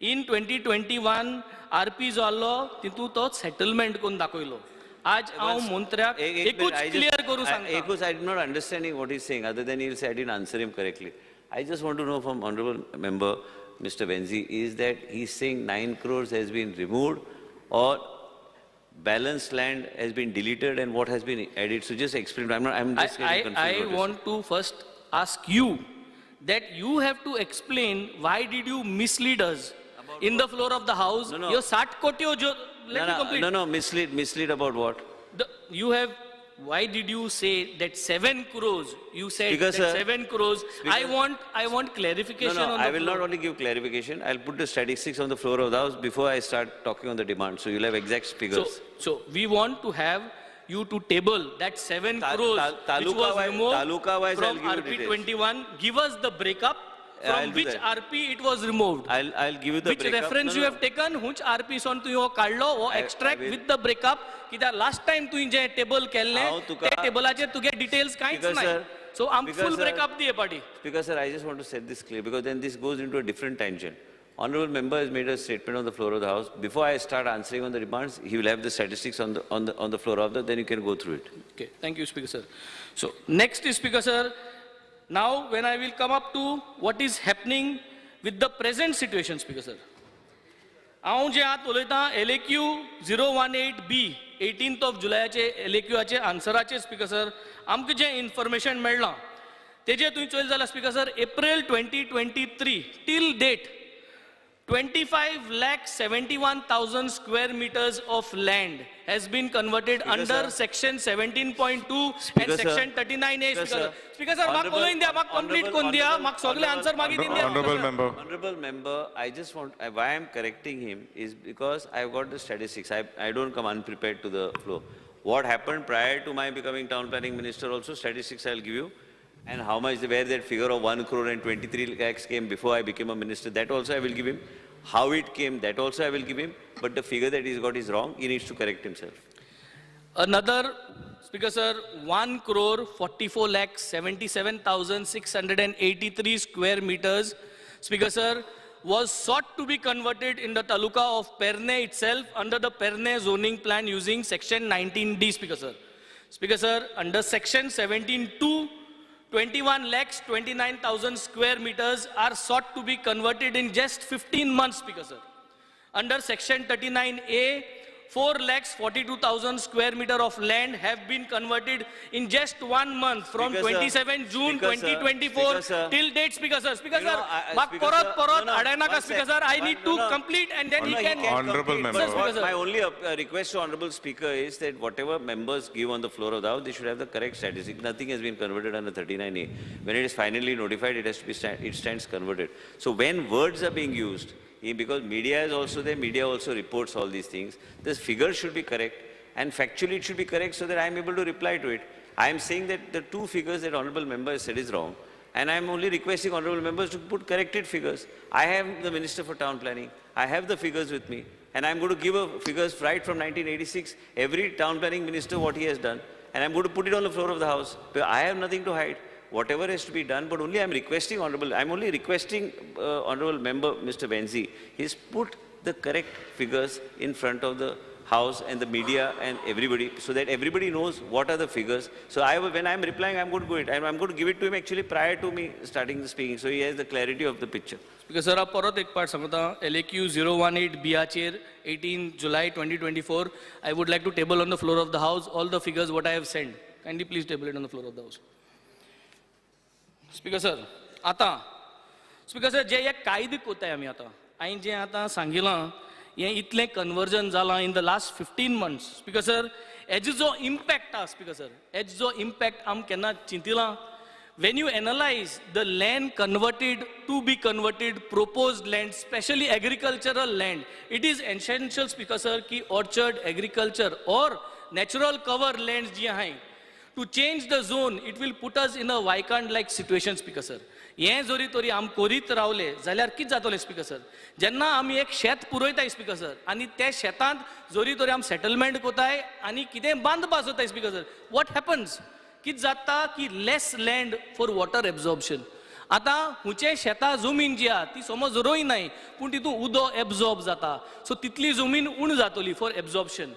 इन 2021 RP जो आहलो तितूंत तो सेटलमेंट करून दाखयलो. आज हांव मंत्र्याक एकूच क्लियर करूं सांगता. एकूच I am not understanding what he is saying other than he will say I didn't answer him correctly. I just want to know from honorable member Mr. Venzi is that he is saying 9 crores has been removed or balanced land has been deleted and what has been added. So just explain. I'm just getting confused. I want to first ask you that you have to explain why did you mislead us in the floor of the house. No. Your 60 koti let me complete. No, mislead about what? You have, why did you say that 7 crores? You said Speaker, that sir, 7 crores. Speaker, I want clarification on the I will floor. not only give clarification, I'll put the statistics on the floor of the house before I start talking on the demand. So you'll have exact figures. So we want to have you to table that 7 crores which was removed taluka-wise, from I'll give you RP21. Give us the breakup I'll from do which that. RP it was removed. I'll give you the Which breakup. reference you have taken, which RP son tu yo kadlo or extract will- with the breakup. That last time tu je table kelle, Tuka- te table ache tu get details kains Speaker, nahi. sir, So am Speaker, full sir, breakup diye party. Speaker, sir, I just want to set this clear because then this goes into a different tangent. Honorable member has made a statement on the floor of the house. Before I start answering on the demands, he will have the statistics on the floor of the. Then you can go through it. Okay, thank you, Speaker sir. So next is Speaker sir. Now when I will come up to what is happening with the present situation, Speaker sir. हांव जे आत उलयतां LAQ 018B 18th of Julyचे LAQचे आन्सराचे speaker sir आमकां जें information मेळ्ळां तेजे तुवें चोयल जाल्यार speaker sir April 2023 till date 25,71,000 square meters of land has been converted under section 17.2 and section 39A. Speaker sir, mak polo India, mak complete kon diya, mak sogle answer magi din diya. Honorable member, I just want, why I'm correcting him is because I've got the statistics. I don't come unprepared to the floor. What happened prior to my becoming town planning minister also, statistics I'll give you. And how much, where that figure of 1 crore and 23 lakhs came before I became a minister, that also I will give him. How it came, that also I will give him. But the figure that he's got is wrong. He needs to correct himself. Another, Speaker sir, 1 crore 44 lakhs 77,683 square meters, Speaker sir, was sought to be converted in the taluka of Perne itself under the Perne zoning plan using section 19D, Speaker sir. Speaker sir, under section 17.2, 21 lakhs 29,000 square meters are sought to be converted in just 15 months, Speaker sir. Under section 39A, 4 lakhs 42,000 square meter of land have been converted in just 1 month from Speaker, 27 June Speaker, 2024 sir. till date, Speaker sir. Speaker You know, sir, mak Speaker, parat sir, parat no, adena ka, one Speaker sec. sir. I need to No. complete and then No, he he can. can't Honorable complete. member. Sir, Speaker, sir. My only request to honorable speaker is that whatever members give on the floor of the house, they should have the correct statistics. Nothing has been converted under 39A. When it is finally notified, it has to be it stands converted. So when words are being used, because media is also there, media also reports all these things. This figure should be correct. and factually it should be correct so that I am able to reply to it. I am saying that the two figures that honorable member has said is wrong, and I am only requesting honorable members to put corrected figures. I am the Minister for Town Planning. I have the figures with me, and I am going to give figures right from 1986, every town planning minister what he has done, and I am going to put it on the floor of the House. I have nothing to hide. Whatever has to be done, but only I am requesting honorable member Mr. Benzi, he's put the correct figures in front of the House and the media and everybody, so that everybody knows what are the figures. So when I am replying, I am going to go it, and I am going to give it to him actually prior to me starting the speaking, so he has the clarity of the picture. Because sir, परत एक part सांगता LAQ 018 BR 18 July 2024. I would like to table on the floor of the House all the figures what I have sent. Kindly please table it on the floor of the House. Speaker sir, आता Speaker sir, जे एक कायदे कोताय आमी आता हांवें जे आता सांगिलां हें इतलें कन्वर्जन जालां in the last 15 months. Speaker sir, हेजो जो impact आसा Speaker sir, हेजो जो impact आम केन्ना चिंतिलां. When you analyze the land converted to be converted, proposed land, especially agricultural land, it is essential, Speaker sir, कि orchard, agriculture or natural cover lands जी हैं, to change the zone, it will put us in a vacant-like situation, Speaker sir. हें जोरी तोरी आम कोरीत रावले जाल्यार कितें जातलें Speaker sir? जेन्ना आमी एक शेत पुरयताय Speaker sir, आनी त्या शेतांत जोरी तोरी आम सेटलमेंट कोताय आनी कितें बांद बाजोताय Speaker sir, what happens? कितें जाता की less land for water absorption. आतां हुंचे शेतां जमीन जी आहा ती समज रोयनाय पूण तितून उदो एब्जॉर्ब जाता, सो तितली जमीन उण जातली for absorption,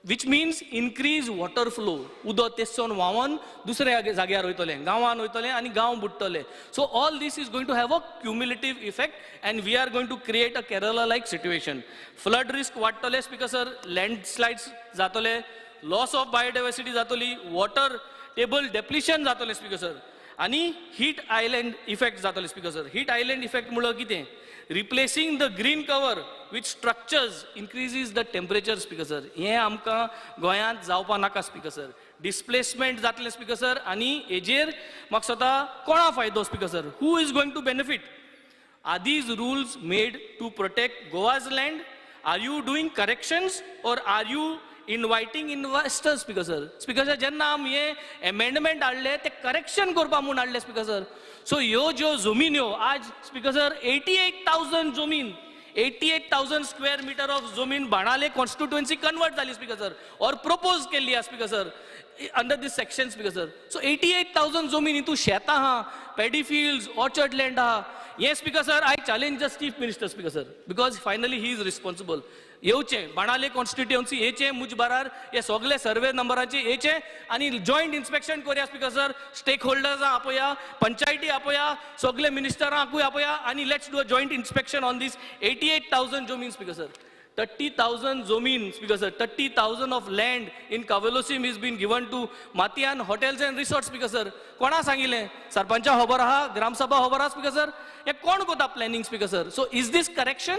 which means increase water flow. उदो तेसोन व्हांवन दुसऱ्या जाग्यार वयतलें, गांवान वयतलें आनी गांव बुडटले. So all this is going to have a cumulative effect, and we are going to create a Kerala-like situation. Flood risk वाडटले Speaker sir, landslides जातले, loss of biodiversity जातली, water table depletion जातले Speaker sir, आनी heat island effect जातले Speaker sir. Heat island effect म्हळ्यार कितें? Replacing the green cover with structures increases the temperature Speaker sir. हें आमकां गोंयांत जावपा नाका Speaker sir. Displacement जातले Speaker sir, आनी हेजेर म्हाका स्वता कोणा फायदो Speaker sir? Who is going to benefit? Are these rules made to protect Goa's land? Are you doing corrections or are you inviting investors Speaker sir? Speaker sir, जेन्ना आम हे amendment हाडले ते correction करपा म्हूण हाडले Speaker sir. So ह्यो ज्यो जमीन ह्यो आज Speaker sir 88,000 जमीन, 88,000 square meter of जमीन बाणाले constituency convert जाली Speaker sir, or propose केल्ली आहा Speaker sir under this section Speaker sir. So 88,000 जमीन हितू शेतां आहा, paddy fields, orchard land आहा. Yes Speaker sir, I challenge the Chief Minister Speaker sir, because finally he is responsible. येवचे बाणाले constituency येचे मुजबारार हे सगळे सर्वे नंबराचे येचे आनी जॉईंट इन्स्पेक्शन करूया Speaker sir, स्टेक होल्डर्सां आपया, पंचायती आपया, सगळे मिनिस्टरांकूय आपया आनी let's do a joint inspection on this 88,000 जमीन Speaker sir. 30,000 जमीन Speaker sir, 30,000 of land in Kavalosim is been given to Matian hotels and resorts Speaker sir. कोणा सांगिल्लें? सरपंचा खबर आहा, ग्रामसभा खबर आहा Speaker sir. हे कोण कोता planning Speaker sir? So is this correction?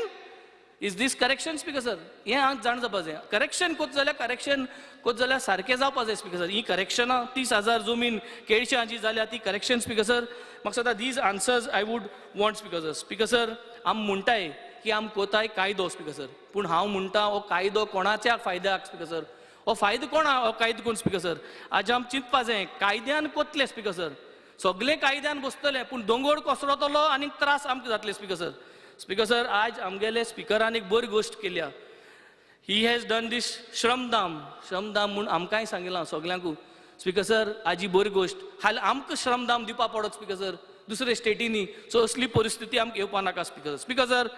Is this correction Speaker sir? हें हांव जाण जावपा जाय. करेक्शन कोत जाल्यार सारकें जावपा जाय Speaker sir. ही करेक्शनां 30,000 जमीन केळशांची जाल्या ती करेक्शन Speaker sir. म्हाका सदां these answers I would want Speaker sir. Speaker sir, आम म्हणटाय की आम कोताय कायदो Speaker sir, पूण हांव म्हणटा हो कायदो कोणाच्या फायद्याक Speaker sir? हो फायदो कोणा हो कायदो कोण Speaker sir? आज आम चिंतपा जाय कायद्यान कोतले Speaker sir. सगळे कायद्यान बसतले पूण दोंगोड कोसरतलो आनी त्रास आमकां जातले Speaker sir. Speaker sir, आज आमगेले स्पिकरान एक बरी गोष्ट केल्या. ही हॅज डन दीस श्रमदाम म्हूण आमकांय सांगिलां सगल्यांकू Speaker sir, आज ही बरी गोष्ट. हाल आमकां श्रमदाम दिवपा पडत Speaker sir, दुसरे स्टेटीनी. सो असली परिस्थिती आमकां येवपा नाका Speaker sir. Speaker sir,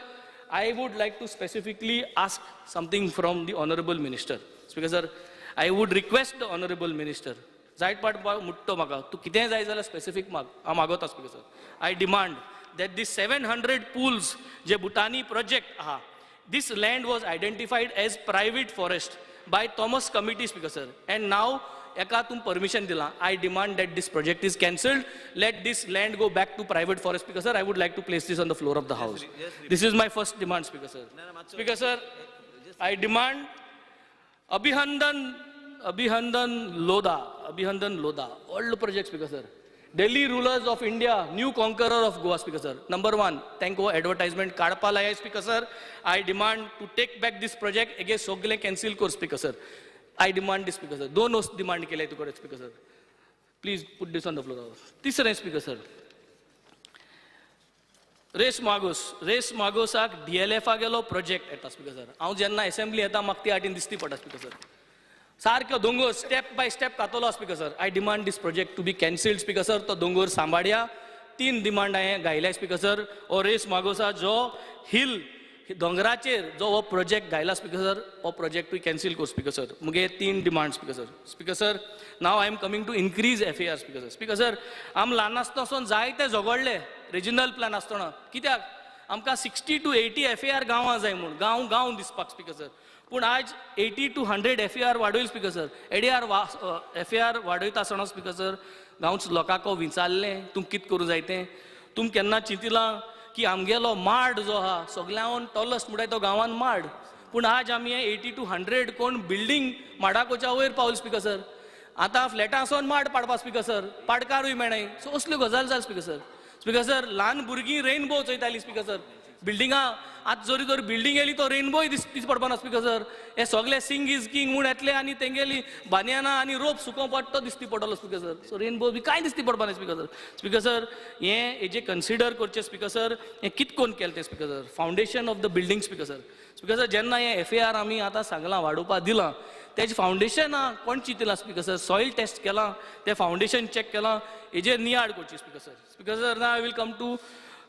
I would like to specifically ask something from the Honorable Minister. Speaker sir, I would request the Honorable Minister, जायत पाट मुट्टो म्हाका, तूं कितेंय जाय जाल्यार स्पेसिफीक माग, हांव मागोता Speaker sir. I demand that this 700 pools je Bhutani project aha, this land was identified as private forest by Thomas committee Speaker sir, and now eka tum permission dila. I demand that this project is cancelled, let this land go back to private forest Speaker sir. I would like to place this on the floor of the house. This is my first demand Speaker sir. Speaker sir, I demand Abhihandan Lodha, all the projects Speaker sir. Delhi rulers of India, new conqueror of Goa Speaker sir. Number one, thank you advertisement kadpa laya Speaker sir. I demand to take back this project against sogle cancel kor Speaker sir. I demand this, Speaker sir. दोन वस्तू demand केल्या तुकडे Speaker sir. Please put this on the floor. तिसरें Speaker sir. Race मागोसाक DLF गेलो project येता Speaker sir. हांव जेन्ना assembly येता म्हाका ती आटीन दिसती पडटा Speaker sir. सारको दोंगर स्टेप बाय स्टेप कातलो Speaker sir. I demand this project to be cancelled Speaker sir. तो दोंगर सांबाळ्या 3 डिमांड हांवें घायल्या Speaker sir. ओ रेस मागोसा जो हिल दोंगराचेर जो हो प्रोजेक्ट घायला Speaker sir, हो प्रोजेक्ट तूं कॅन्सील कर Speaker sir. मुगे 3 demand Speaker sir. Speaker sir, now I am coming to increase FAR Speaker sir. Speaker sir, आम ल्हान आसतना जायते झगडले रिजनल प्लॅन आसतना कित्याक आमकां 60 to 80 FAR गांवां जाय म्हूण गांव दिसपाक Speaker sir. पूण आज 80 to 100 FAR वाडयले Speaker sir. ADR FAR वाडयता आसतना Speaker sir, गांवच लोकांक विचारलें तुम कित करूं जाय तें. तुम केन्ना चिंतिलां की आमगेलो माड जो आहा सगळ्यान टॉलस्ट म्हणटाय तो गांवान माड. पूण आज आमी 80 to 100 कोण बिल्डींग माडाकोच्या वयर पावले Speaker sir. आतां फ्लॅटांसून माड पाडपा Speaकर sir. पाडकारूय मेळनाय. सो असल्यो गजाल जाल Speaker sir. Speaker sir, ल्हान भुरगीं रेनबो चयतालीं Speaker sir. बिल्डिंगां आतां जोरी जोरी बिल्डींग येयली तो रेनबोय दिसती पडपाना Speaker sir. हे सगळे सिंग इज किंग म्हूण येतले आनी तेंगेली बानियाना आनी रोप सुकोवपाक तो दिसती पडटलो Speaker sir. सो रेनबो बी कांय दिसती पडपाना Speaker sir. Speaker sir, हेजें कन्सिडर करचें Speaker sir. हें कित कोन्न केलें तें Speaker sir. Foundation of the building Speaker sir. Speaker sir, जेन्ना हें FAR आमी आतां सांगलां वाडोवपाक दिलां तेजें फावंडेशन कोण चिंतिलां Speaker sir. सॉयल टेस्ट केलां, तें फावंडेशन चॅक केलां, हेजेर नियाळ करची Speaker sir. Speaker sir, now I will come to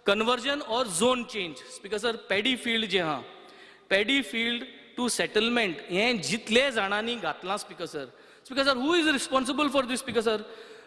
conversion or zone change. Speaker sir, paddy field जे आहा, paddy field to settlement हें जितले जाणांनी घातलां Speaker sir. Speaker sir, who is responsible for this Speaker sir?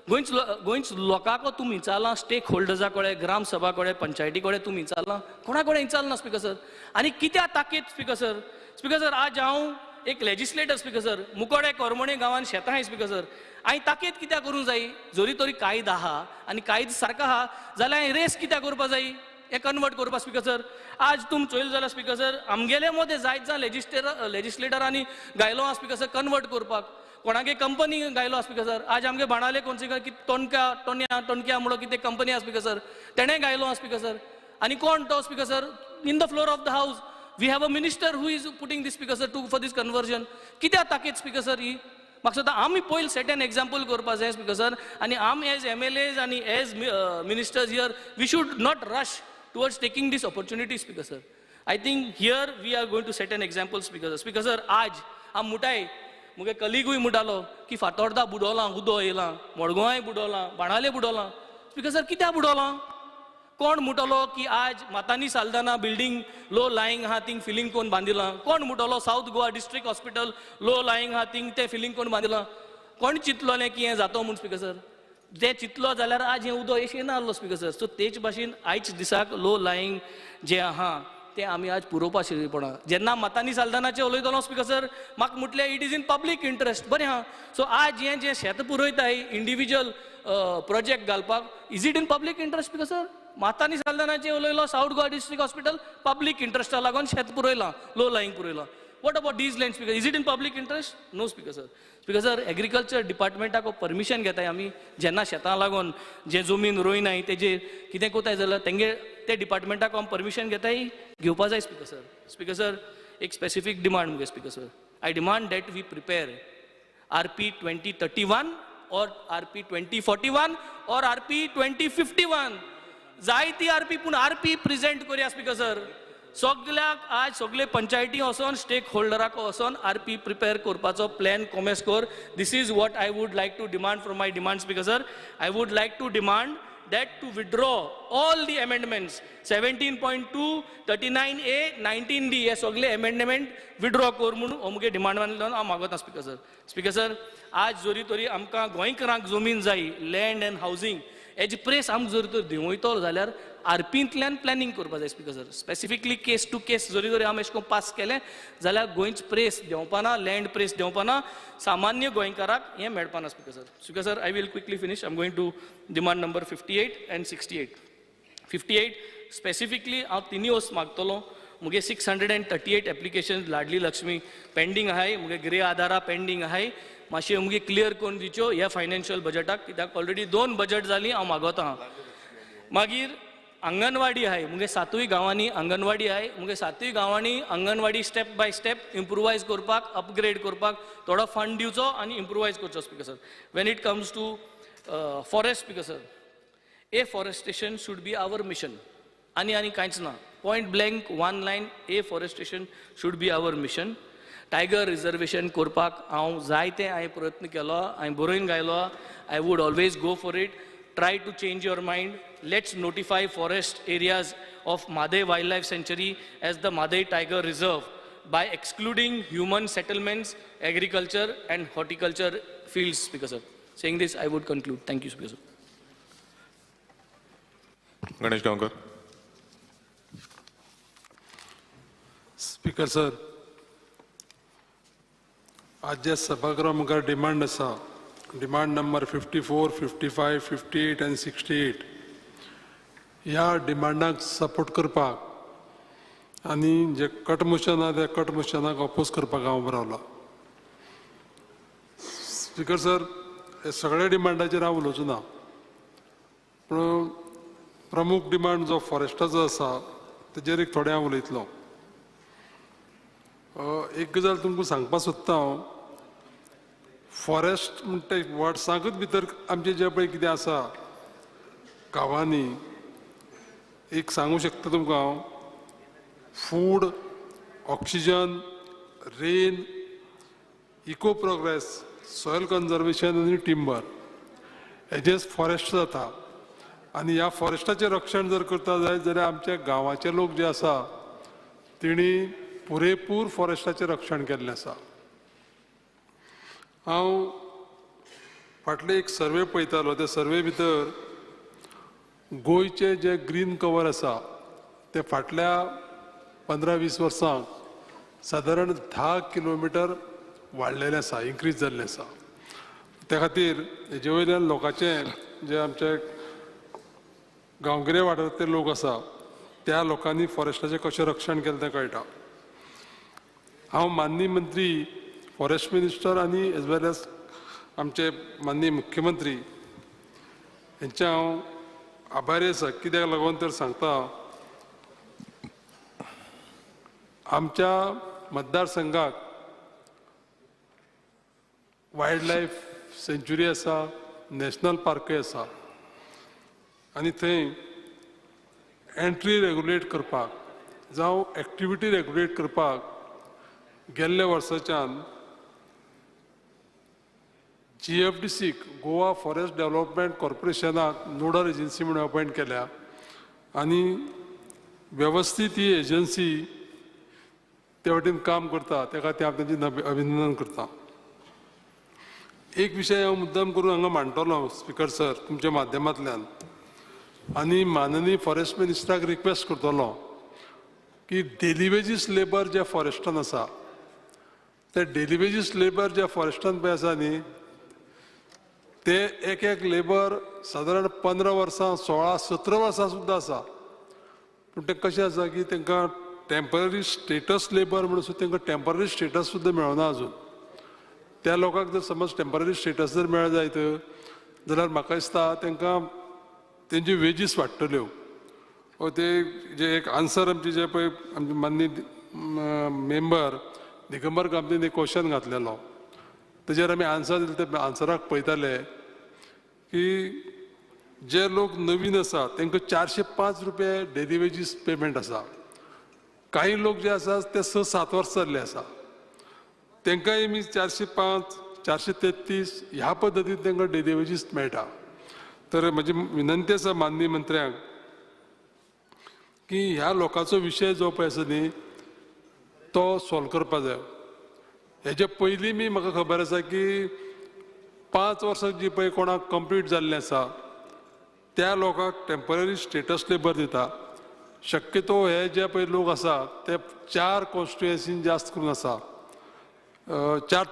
गोंयच लोकांक तूं विचारलां, stake होल्डर्सा कडेन, ग्राम सभा कडेन, पंचायती कडेन तूं विचारलां, कोणा कडेन विचारलां Speaker sir. आनी कित्या ताकीद Speaker sir? Speaker sir, आज हांव एक लेजिस्लेटर Speaker sir. मुकोडे कोरमणे गांवांत शेतां आहाय Speaker sir. हांवें ताकीद कित्या करूंक जाय? जोरी तोरी कायदो आहा आनी कायदो सारको आहा जाल्यार हांवें रेस कित्या करपा जाय? हे कन्वर्ट करपा Speaker sir. आज तुम चोयलें जाल्यार Speaker sir, आमगेले मदें जायत जां लेजिस्लेटरांनी गायलो आहा Speaker sir कन्वर्ट करपाक. कोणागे कंपनी गायलो आहा Speaker sir. आज आमगे बाणाले कोणसे की टोणक्या म्हणून कितें कंपनी आहा Speaker sir. तेणें गायलो आहा Speaker sir. आनी कोण तो Speaker sir? In the floor of the house we have a minister who is putting this Speaker sir for this conversion. कित्या ताकीद Speaker sir ही? म्हाका दिसता आमी पयलीं सेट एन एग्जाम्पल करपा जाय Speaker sir. आनी आम एज MLAs आनी as ministers here we should not rush towards taking this opportunity Speaker sir. I think here we are going to set an example Speaker sir. Speaker sir, आज आम मुठाय मुगे कलिगूय मुडालो की फातोर्डा बुडोलां, उदो येयलां, मडगांवाय बुडोलां, बाणाले बुडोलां. Speaker sir, कित्या बुडोलां? कोण मुटलो की आज Mathany Saldanha building low lying आहा थिंग फिलिंग कोण बांदिलां? कोण मुटलो south Goa district hospital low lying आहा थिंग ते फिलिंग कोण बांदिलां? कोण चिंतलोलें की हें जातो म्हूण Speaker sir? जे चिंतलो जाल्यार आज हें उदो येना आसलो Speaker sir. सो तेच भाशेन आयज दिसाक लो लायंग जे आहा ते आमी आज पुरोवपा शिकली पडा. जेन्ना मातानी सालदानाचे उलयतलो Speaker sir, म्हाका म्हटलें it is in public interest. बरें आहा. सो आज हें जें शेत पुरोयताय इंडिविज्युअल प्रोजेक्ट घालपाक, is it in public interest Speaker sir? Mathany सालदानाचे उलयलो south Goa district hospital public इंट्रस्टा लागून शेत पुरयलां, लो लायंग पुरयलां. What about these land Speaker? Is it in public interest? No Speaker sir. Speaker sir, agriculture डिपार्टमेंटाक permission घेताय आमी जेन्ना शेतां लागून जे जमीन रोयनाय तेजेर कितें कोताय जाल्यार तेंगे ते डिपार्टमेंटाक परमिशन घेताय घेवपा जाय Speaker sir. Speaker sir, एक स्पेसिफीक डिमांड मुगे Speaker sir. I demand that we prepare RP 2031 or RP 2041 or RP 2051. जायती RP पूण RP प्रेजेंट करूया Speaker sir. सगळ्याक आज सगळे पंचायती वचोन स्टेक होल्डराक वचोन RP प्रिपेअर करपाचो प्लॅन कॉमेस कर. This is what I would like to demand from my demand Speaker sir. I would like to demand that to withdraw all the amendments 17.2, 39A, 19D हे सगळे अमेंडमेंट विड्रॉ कर म्हणून अमगे demand मानून हांव मागता Speaker sir. Speaker sir, आज जोरी तोरी आमकां गोंयकारांक जमीन जाय लँड एंड हावजींग हेजी प्रेस आमकां जर तर दिवयतो जाल्यार RPंतल्यान प्लॅनिंग करपा जाय Speaker sir. Specifically case to case जोरी जोरी आमी अशें करून पास केलें जाल्यार गोंयच प्रेस देंवपाना, लँड प्रेस देंवपाना, सामान्य गोंयकाराक हें मेळपाना Speaker sir. Speaker sir, I will quickly finish. I'm going to demand number 58 and 68. 58 specifically हांव तिनी वस्त मागतलो. मुगे 638 एप्लिकेशन लाडली लक्ष्मी पेंडींग आहाय, मुगे गृह आधारा पेंडींग आहाय. मातशें मुगे क्लियर करून दिच्यो ह्या फायनान्शियल बजेटाक, कित्याक ऑलरेडी 2 बजेट जालीं हांव मागोता. मागीर अंगणवाडी आहे मुगे 7 गांवांनी अंगणवाडी आहे मुगे 7 गांवांनी anganwadi step by step improvise करपाक अपग्रेड करपाक थोडो फंड दिवचो आणि इम्प्रुवायज करचो speaker sir. When it comes to forest speaker sir, afforestation should be our mission. आणि कांयच ना. Point blank, one line, afforestation should be our mission. Tiger reservation करपाक हांव जायते प्रयत्न केलो, हांवें बरोवन गायलो. I would always go for it. Try to change your mind. Let's notify forest areas of Madhe Wildlife Sanctuary as the Madhe Tiger Reserve by excluding human settlements, agriculture and horticulture fields, Speaker sir. Saying this, I would conclude. Thank you, Speaker sir. Ganesh Gaonkar. Speaker sir, आज जे सभागृहा मुखार demand आसा, demand number 54, 55, 58 and 68 ह्या डिमांडाक support करपाक आनी जे cut motion आहा त्या कट मोशनाक अपोज करपाक हांव रावला. स्पीकर सर, हे सगळ्या डिमांडाचेर हांव उलोवचो ना, पूण प्रमुख डिमांड जो फॉरेस्टाचो आसा तेजेर एक थोडे हांव उलयतलो. एक गजाल तुमकां सांगपाक सोदता हांव, फॉरेस्ट म्हणटा वर्सांकच भितर आमचे जे पळय कितें आसा गांवांनी, एक सांगू शकता तुमकां हांव, food, oxygen, rain, eco progress, soil conservation आनी टिंबर हेजेच फॉरेस्ट जाता. आनी ह्या फॉरेस्टाचें रक्षण जर करता जाल्यार आमच्या गांवाचे लोक जे आसा तेणी पुरेपूर फॉरेस्टाचें रक्षण केल्लें आसा. हांव फाटले एक सर्वे पळयतालो, त्या सर्वे भितर गोंयचे जे ग्रीन कवर आसा ते फाटल्या 15-20 वर्सांक सादारण 10 किलोमिटर वाडलेलें आसा, इन्क्रीज जाल्लें आसा. त्या खातीर हेजे वयल्यान लोकांचें जे आमचे गांवगिरे वाठारांतले लोक आसा त्या लोकांनी फॉरेस्टाचें कशें रक्षण केलें तें कळटा. हांव माननीय मंत्री, फॉरेस्ट मिनिस्टर आनी एज वेल एज आमचे माननीय मुख्यमंत्री हेंचे हांव आभारी आसा. कित्याक लागून तर सांगता, आमच्या मतदारसंघाक वायल्ड लायफ सेंच्युरी आसा, नॅशनल पार्कूय आसा, आनी थंय एंट्री रेगुलेट करपाक जावं एक्टिविटी रेगुलेट करपाक गेल्ल्या वर्साच्यान GFDCक गोवा फॉरेस्ट डेव्हलपमेंट कॉर्पोरेशनाक नोडल एजन्सी म्हणून अपॉयंट केल्या आनी वेवस्थीत ही एजन्सी ते वटेन काम करता, त्या खातीर हांव तांचें अभिनंदन करता. एक विशय हांव मुद्दाम करून हांगा मांडटलो स्पीकर सर तुमच्या माध्यमांतल्यान, आनी माननीय फॉरेस्ट मिनिस्टराक रिक्वेस्ट करतलो की डेली वेजीस लेबर जे फॉरेस्टान आसा ते डेली वेजीस लेबर जे फॉरेस्टान पळय आसा न्ही ते एक लेबर सादारण 15 वर्सां, 16, 17 वर्सां सुद्दां आसा. पूण ते कशें आसा की तांकां टेम्पररी स्टेटस लेबर म्हणून तांकां टेम्पररी स्टेटस सुद्दां मेळना अजून. त्या लोकांक जर समज टेम्पररी स्टेटस जर मेळ जायत जाल्यार म्हाका दिसता तांकां तेंची वेजीस वाडटल्यो. ते जे एक आन्सर आमचे जे पळय आमचे माननीय मेंबर दिगंबर गांधीन एक क्वेश्चन घातलेलो, तेजेर आमी आन्सर दिले. ते आन्सराक पळयताले की जे लोक नवीन आसा तांकां 405 रुपया डेली वेजीस पेमेंट आसा. काही लोक जे आसा ते 6-7 वर्सां जाल्ले आसा, तांकांय मी 405, 433 ह्या पद्दतीन तांकां डेली वेजीस मेळटा. तर म्हजी विनंती आसा माननीय मंत्र्यांक की ह्या लोकांचो विशय जो पळय आसा न्ही तो सॉल्व करपाक जाय. हेजे पयलीं मी म्हाका खबर आसा की 5 वर्सां जी पळय कोणाक कंप्लीट जाल्लें आसा त्या लोकांक टेम्पररी स्टेटस लेबर दिता. शक्यतो हे जे पळय लोक आसा ते 4 कॉन्स्टिट्युएन्सीन जास्त करून आसा, 4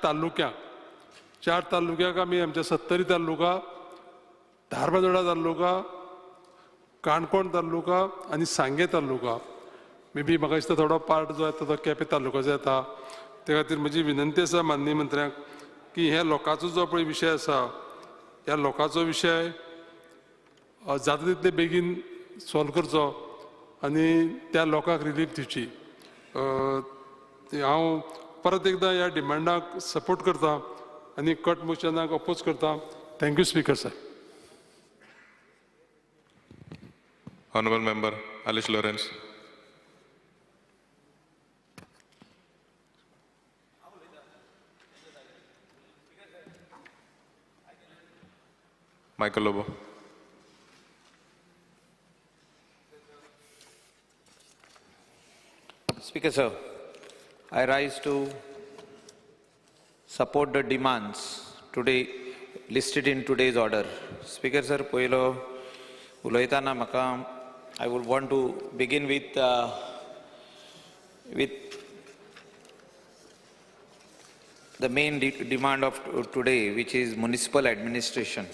तालुक्याक आमी आमच्या 70 तालुका, धारबांदोडा तालुका, काणकोण तालुका आनी सांगे तालुका, मे बी म्हाका दिसता थोडो पार्ट जो येता तो केपें तालुक्याचो येता. त्या खातीर म्हजी विनंती आसा माननीय मंत्र्यांक की हे लोकांचो जो पळय विशय आसा ह्या लोकांचो विशय जाता तितले बेगीन सॉल्व करचो आनी त्या लोकांक रिलीफ दिवची हांव परत एकदां ह्या डिमांडाक सपोर्ट करता आनी कट मोशनाक अपोज करता. Thank you speaker sir. Honorable Member Alice Lawrence. Michael Lobo. Speaker sir, I rise to support the demands today listed in today's order. Speaker sir, poilo uloitana maka I would want to begin with the main demand of today, which is municipal administration.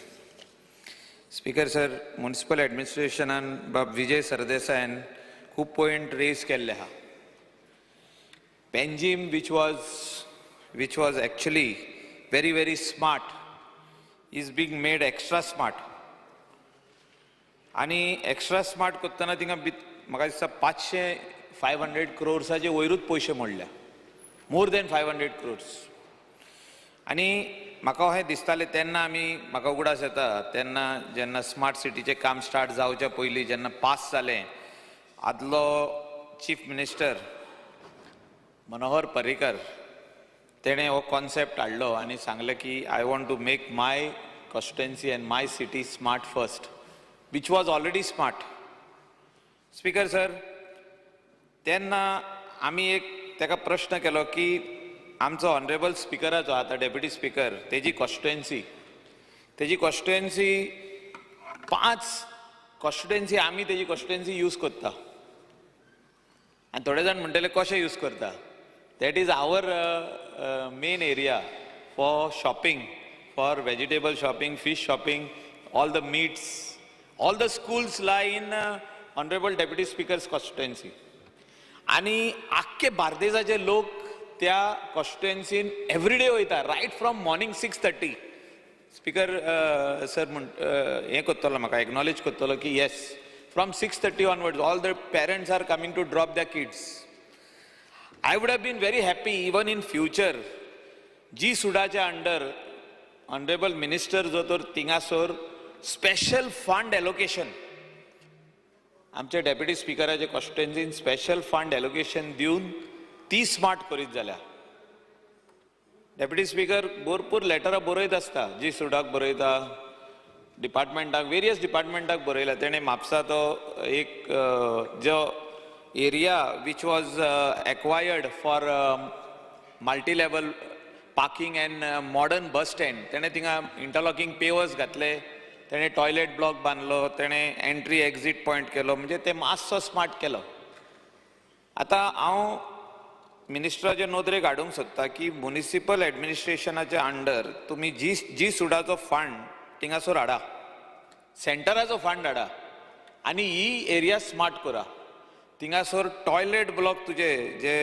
Speaker sir, municipal administration and Bab Vijay Sardesai खूप point raise केल्ले हा. Panjim, which was actually very smart, is being made extra smart. आणि extra smart करतना थिंगा म्हाका दिसता 500 crores वयरूच पयशे मोडल्या, more than 500 crores. आनी म्हाका हें दिसतालें तेन्ना म्हाका उगडास येता तेन्ना जेन्ना स्मार्ट सिटीचें काम स्टार्ट जावच्या पयलीं जेन्ना पास जालें, आदलो चीफ मिनिस्टर मनोहर पर्रीकर तेणें हो कॉन्सेप्ट हाडलो आनी सांगलें की I want to make my constituency and my city smart first, which was already smart. Speaker sir, तेन्ना आमी एक तेका प्रश्न केलो की आमचो ऑनरेबल स्पिकराचो आतां डेप्युटी स्पीकर तेजी कॉन्स्टिट्युएन्सी 5 कॉन्स्टिट्युएन्सी आमी तेजी कॉन्स्टिट्युएन्सी यूज करता आनी थोडे जाण म्हणटले कशें यूज करता. That is our main area for shopping, for vegetable shopping, fish shopping, all the meats. All the schools lie in Honorable Deputy Speaker's constituency. आणि आख्खे बार्देजाचे लोक त्या कॉन्स्टिट्युएन्सीन एवरीडे वयता, right from morning 6:30. Speaker sir हें करतलो, म्हाका एक्नॉलेज करतलो की yes, from 6:30 onwards all the parents are coming to drop the kids. I would have been very happy even in future जी सुडाच्या अंडर ऑनरेबल मिनिस्टर जो तर थिंगासोर स्पेशल फंड एलोकेशन आमच्या डेप्युटी स्पीकराचे कॉन्स्टिट्युएन्सीन स्पेशल फंड एलोकेशन दिवन ती स्मार्ट करीत जाल्या. डेप्युटी स्पीकर भरपूर लेटरां बरयत आसता, जी सुडाक बरयता, डिपार्टमेंटाक, वेरियस डिपार्टमेंटाक बरयला. तेणें म्हापसा तो एक जो area which was acquired for multi level parking end modern bus stand, तेणें थिंगा इंटरलॉकिंग पेवर्स घातले, तेणें टॉयलेट ब्लॉक बांदलो, तेणें एंट्री एक्झिट पॉयंट केलो, म्हणजे ते मातसो स्मार्ट केलो. आतां हांव मिनिस्टराचे नोदरेक हाडूंक सोदता की म्युनिसिपल एडमिनिस्ट्रेशनाच्या अंडर तुमी जी सुडाचो फंड थिंगासोर हाडा, सेंटराचो फंड हाडा आनी ही एरिया स्मार्ट करा. थिंगासोर टॉयलेट ब्लॉक तुजे जे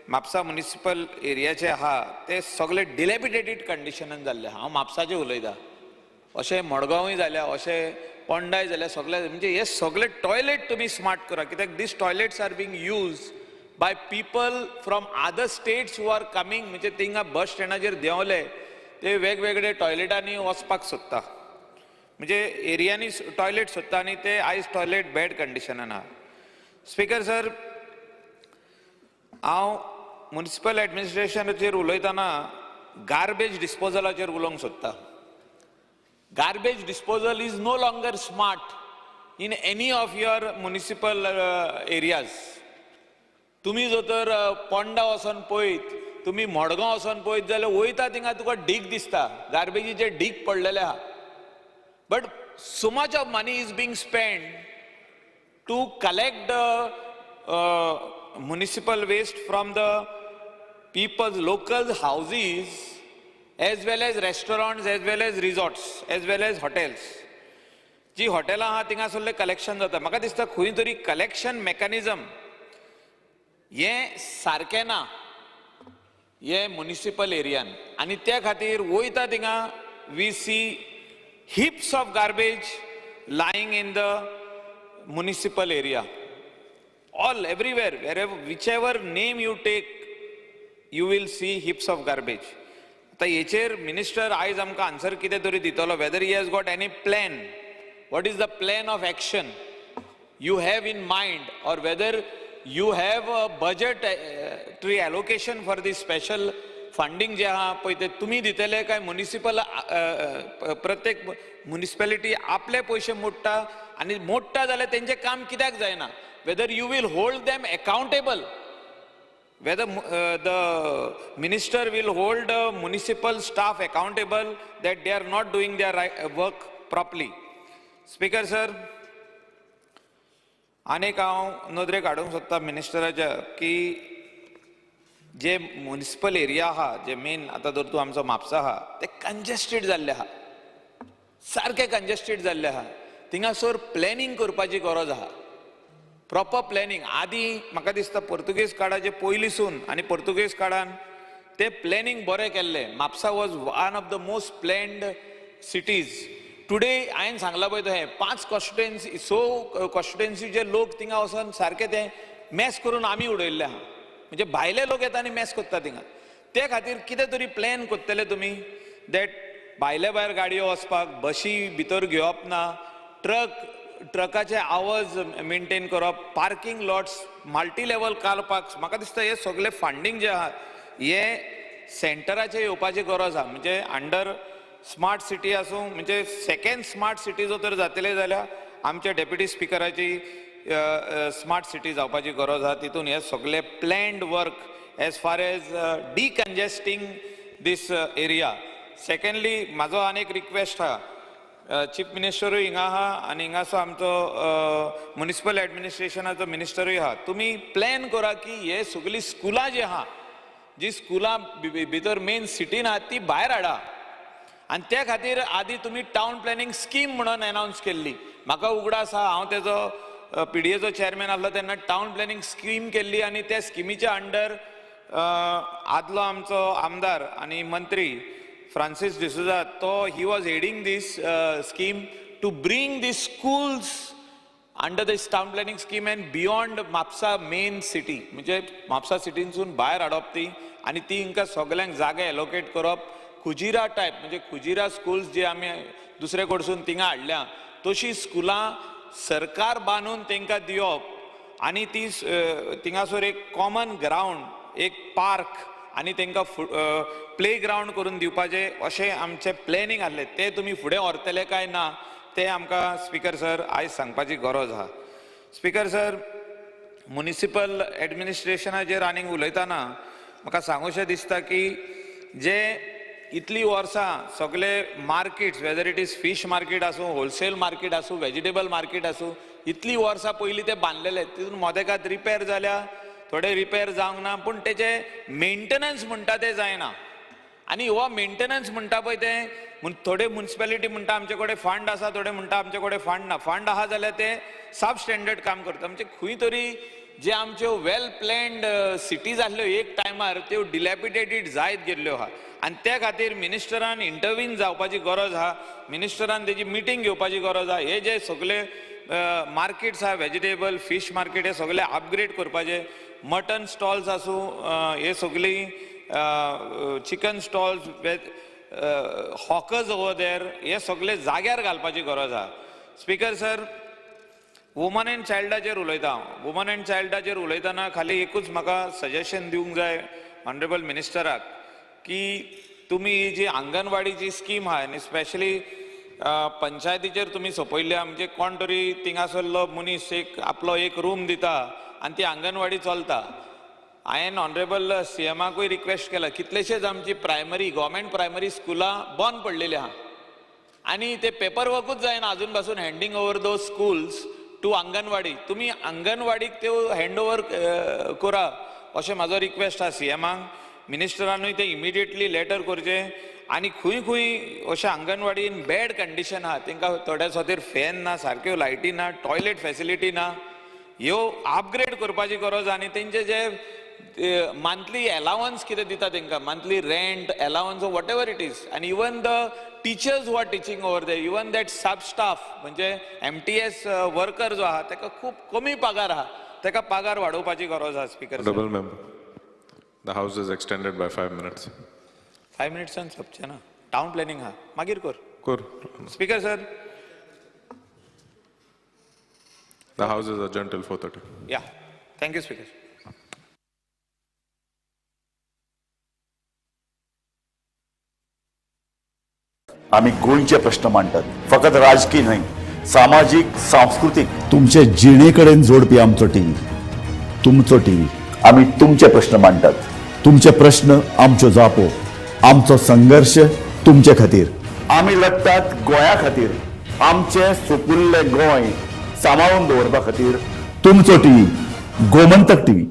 म्हापसा म्युनिसिपल एरियाचे आहा ते सगळे डिलेपिडेटेड कंडिशनान जाल्ले. हांव म्हापसाचें उलयतां, अशें मडगांवूय जाल्या, अशें पोंडाय जाल्या, सगळे म्हणजे हे सगळे टॉयलेट तुमी स्मार्ट करा. कित्याक these toilets are being use by people from other states who are coming. म्हणजे थिंगा बस स्टँडाचेर देंवले ते वेगवेगळे टॉयलेटांनी वचपाक सोदता, म्हणजे एरियांनी टॉयलेट सोदता आनी ते आयज टॉयलेट बॅड कंडिशनान आहा. स्पीकर सर, हांव म्युनिसिपल एडमिनिस्ट्रेशनाचेर उलयतना गार्बेज डिस्पोजलाचेर उलोवंक सोदता. Garbage disposal is no longer smart in any of your municipal areas. तुम्ही जो तर पोंडा वचोन पळयत, तुम्ही मडगांव वचोन पळयत जाल्यार वयता थिंगा तुका ढीग दिसता, गार्बेजीचे ढीग पडलेले आहा. But so much of money is being spent to collect the municipal waste from the people's local houses, as well as restaurants, as well as resorts, as well as hotels. जी हॉटेलां आहा थिंगासरलें कलेक्शन जाता. म्हाका दिसता खंय तरी collection mechanism हें सारकें ना हे म्युनिसिपल एरियान, आनी त्या खातीर वयता थिंगा we see heaps of garbage lying in the municipal area. All, everywhere, wherever, whichever name you take, you will see heaps of garbage. आता हेचेर मिनिस्टर आयज आमकां आन्सर कितें तरी दितलो, whether he has got any plan, what is the plan of action you have in mind, or whether you have a budgetary allocation for this special funding जे आहा पळय ते तुमी दितले काय म्युनिसिपल प्रत्येक म्युनिसिपॅलिटी आपले पयशे मोडटा आनी मोडटा जाल्यार तेंचें काम कित्याक जायना, whether you will hold them accountable, whether the minister will hold municipal staff accountable that they are not doing their work properly. Speaker sir, आनीक हांव नदरेक हाडूंक सोदता मिनिस्टराच्या की जे म्युनिसिपल एरिया आहा, जे मेन आतां जर तूं आमचो म्हापसा आहा ते कंजेस्टेड जाल्ले आहा, सारके कंजेस्टेड जाल्ले आहा. थिंगासोर प्लॅनिंग करपाची गरज आहा, प्रॉपर प्लॅनिंग. आदीं म्हाका दिसता पोर्तुगेज काळाचे पयलींसून आनी पोर्तुगेज काळान ते प्लॅनिंग बरें केल्लें. Mapusa was one of the most planned cities. Today हांवें सांगलां पळय हें 5 कॉन्स्टिट्युएन्सी, 6 कॉन्स्टिट्युएन्सीचे लोक थिंगा वचोन सारके ते मॅस करून आमी उडयल्ले आहा. म्हणजे भायले लोक येता आनी मॅस कोत्ता थिंगा. ते खातीर कितें तरी प्लॅन कोत्तले तुमी, दॅट भायले भायर गाडयो वचपाक, बशी भितर घेवप ना, ट्रकाचे आवाज मेंटेन करप, पार्किंग लॉट्स मल्टी लेवल घालपाक. म्हाका दिसता हे सगळे फंडींग जे आहा हे सेंटराचे येवपाची गरज आहा. म्हणजे अंडर स्मार्ट सिटी आसूं, म्हणजे सेकंड स्मार्ट सिटी जर तर जातले जाल्यार आमच्या डेप्युटी स्पिकराची स्मार्ट सिटी जावपाची गरज आहा. तितून हे सगळे planned work as far as decongesting this area. Secondly म्हाजो आनीक रिक्वेस्ट आहा, चीफ मिनिस्टरूय हिंगा आहा आनी हिंगासो आमचो म्युनिसिपल एडमिनिस्ट्रेशनाचो मिनिस्टरूय आहा. तुमी प्लॅन करा की हे सगळीं स्कुलां जी आहा, जी स्कुलां भितर मेन सिटीन आहा ती भायर हाडा. आनी त्या खातीर आदी तुमी टावन प्लॅनिंग स्कीम म्हणून अनावन्स केल्ली. म्हाका उगडास आहा, हांव तेजो पीडीएचो चेअरमॅन आसलो तेन्ना टावन प्लॅनिंग स्कीम केल्ली आनी त्या स्किमीच्या अंडर आदलो आमचो आमदार आनी मंत्री Francis D'Souza, he was heading this scheme to bring the schools under this town planning scheme and beyond Mapsa main city. म्हणजे म्हापसा सिटीनसून भायर हाडप ती आनी ती हिंका सगळ्यांक जागे एलोकेट करप. खुजिरा टायप म्हणजे खुजिरा स्कूल्स जे आमी दुसरे कडसून थिंगा हाडल्या तशी स्कुलां सरकार बांदून तेंकां दिवप आनी ती थिंगासोर एक कॉमन ग्राउंड, एक पार्क आनी तेंकां प्ले ग्राउंड करून दिवपाचे अशें आमचें प्लॅनिंग आसलें. ते तुमी फुडें व्हरतले काय ना ते आमकां स्पीकर सर आयज सांगपाची गरज आहा. स्पीकर सर, म्युनिसिपल एडमिनिस्ट्रेशनाचेर आनीक उलयतना म्हाका सांगूशें दिसता की जे इतलीं वर्सां सगळे markets, whether it is fish market आसूं, होलसेल मार्केट आसूं, वेजिटेबल मार्केट आसूं, इतलीं वर्सां पयलीं ते बांदलेले, तितून मोदेकात रिपेर जाल्या, थोडे रिपेर जावंक ना, पूण तेजे मेंटेनन्स म्हणटा ते जायना. आनी हो मेंटेनन्स म्हणटा पळय ते थोडे म्युनिसिपॅलिटी म्हणटा आमचे कडेन फंड आसा, थोडे म्हणटा आमचे कडेन फंड ना. फंड आहा जाल्यार ते सब स्टँडर्ड काम करता. म्हणजे खंय तरी जे आमच्यो वेल प्लॅन्ड सिटीज आसल्यो एक टायमार त्यो डिलॅपिडेटेड जायत गेल्ल्यो आहा. आनी त्या खातीर मिनिस्टरान इंटरवीन जावपाची गरज आहा, मिनिस्टरान तेजी मिटींग घेवपाची गरज आहा. हे जे सगळे मार्केट्स आहा, वेजिटेबल, फीश मार्केट, हे सगळे अपग्रेड करपाचे. मटन स्टॉल्स आसूं, हे सगळीं chicken stalls, hawkers over there, हे सगळे जाग्यार घालपाची गरज आहा. स्पीकर सर, वुमन एंड चायल्डाचेर उलयता हांव. वुमन एंड चायल्डाचेर उलयतना खाली एकूच म्हाका सजेशन दिवंक जाय ऑनरेबल मिनिस्टराक की तुमी ही जी आंगणवाडीची स्कीम आहा आनी स्पेशली पंचायतीचेर तुमी सोपयल्या, म्हणजे कोण तरी थिंगासरलो मनीस एक आपलो एक रूम दिता आनी ती आंगणवाडी चलता. हांवें ऑनरेबल सीएमाकूय रिक्वेस्ट केला, कितलेशेच आमची प्रायमरी, गव्हर्मेंट प्रायमरी स्कुलां बंद पडलेली आहा आनी ते पेपर वर्कूच जायना अजून पासून handing over those schools to anganwadi. तुमी अंगणवाडीक त्यो हँड ओवर करा अशें म्हाजो रिक्वेस्ट आहा सीएमाक. मिनिस्टरानूय ते इमिडिएटली लेटर करचे आनी खंय खंय अशें अंगणवाडीन बॅड कंडिशन आहा, तांकां थोड्या खातीर फॅन ना, सारक्यो लायटी ना, टॉयलेट फॅसिलिटी ना, ह्यो अपग्रेड करपाची गरज. आनी तेंचे जे monthly allowance कितें दिता तांकां, monthly rent, allowance or whatever it is, and even the teachers who are teaching over there, even that sub staff म्हणजे MTS worker जो आहा ताका खूब कमी पगार आहा, ताका पगार वाडोवपाची गरज आहा. Speaker Honorable member, the house is extended by 5 minutes. 5 minutes and सोपचें ना, टाउन प्लॅनिंग आहा, मागीर कर. Kur. Speaker sir, The house is adjourned till 4:30. या थँक्यू स्पीकर. आम्ही गोंयचे प्रश्न मांडटात, फकत राजकीय न्हय, सामाजीक सांस्कृतिक. तुमचे जिणेकडेन जोडपी आमचो टीव्ही, तुमचो टीव्ही. आम्ही तुमचे प्रश्न मांडटात, तुमचे प्रश्न आमच्यो जापो, आमचो संघर्ष तुमचे खातीर. आम्ही लढटात गोंया खातीर, आमचे सोपुल्ले गोंय सांबाळून दवरपा खातीर. तुमचो टीव्ही, गोमंतक टीव्ही.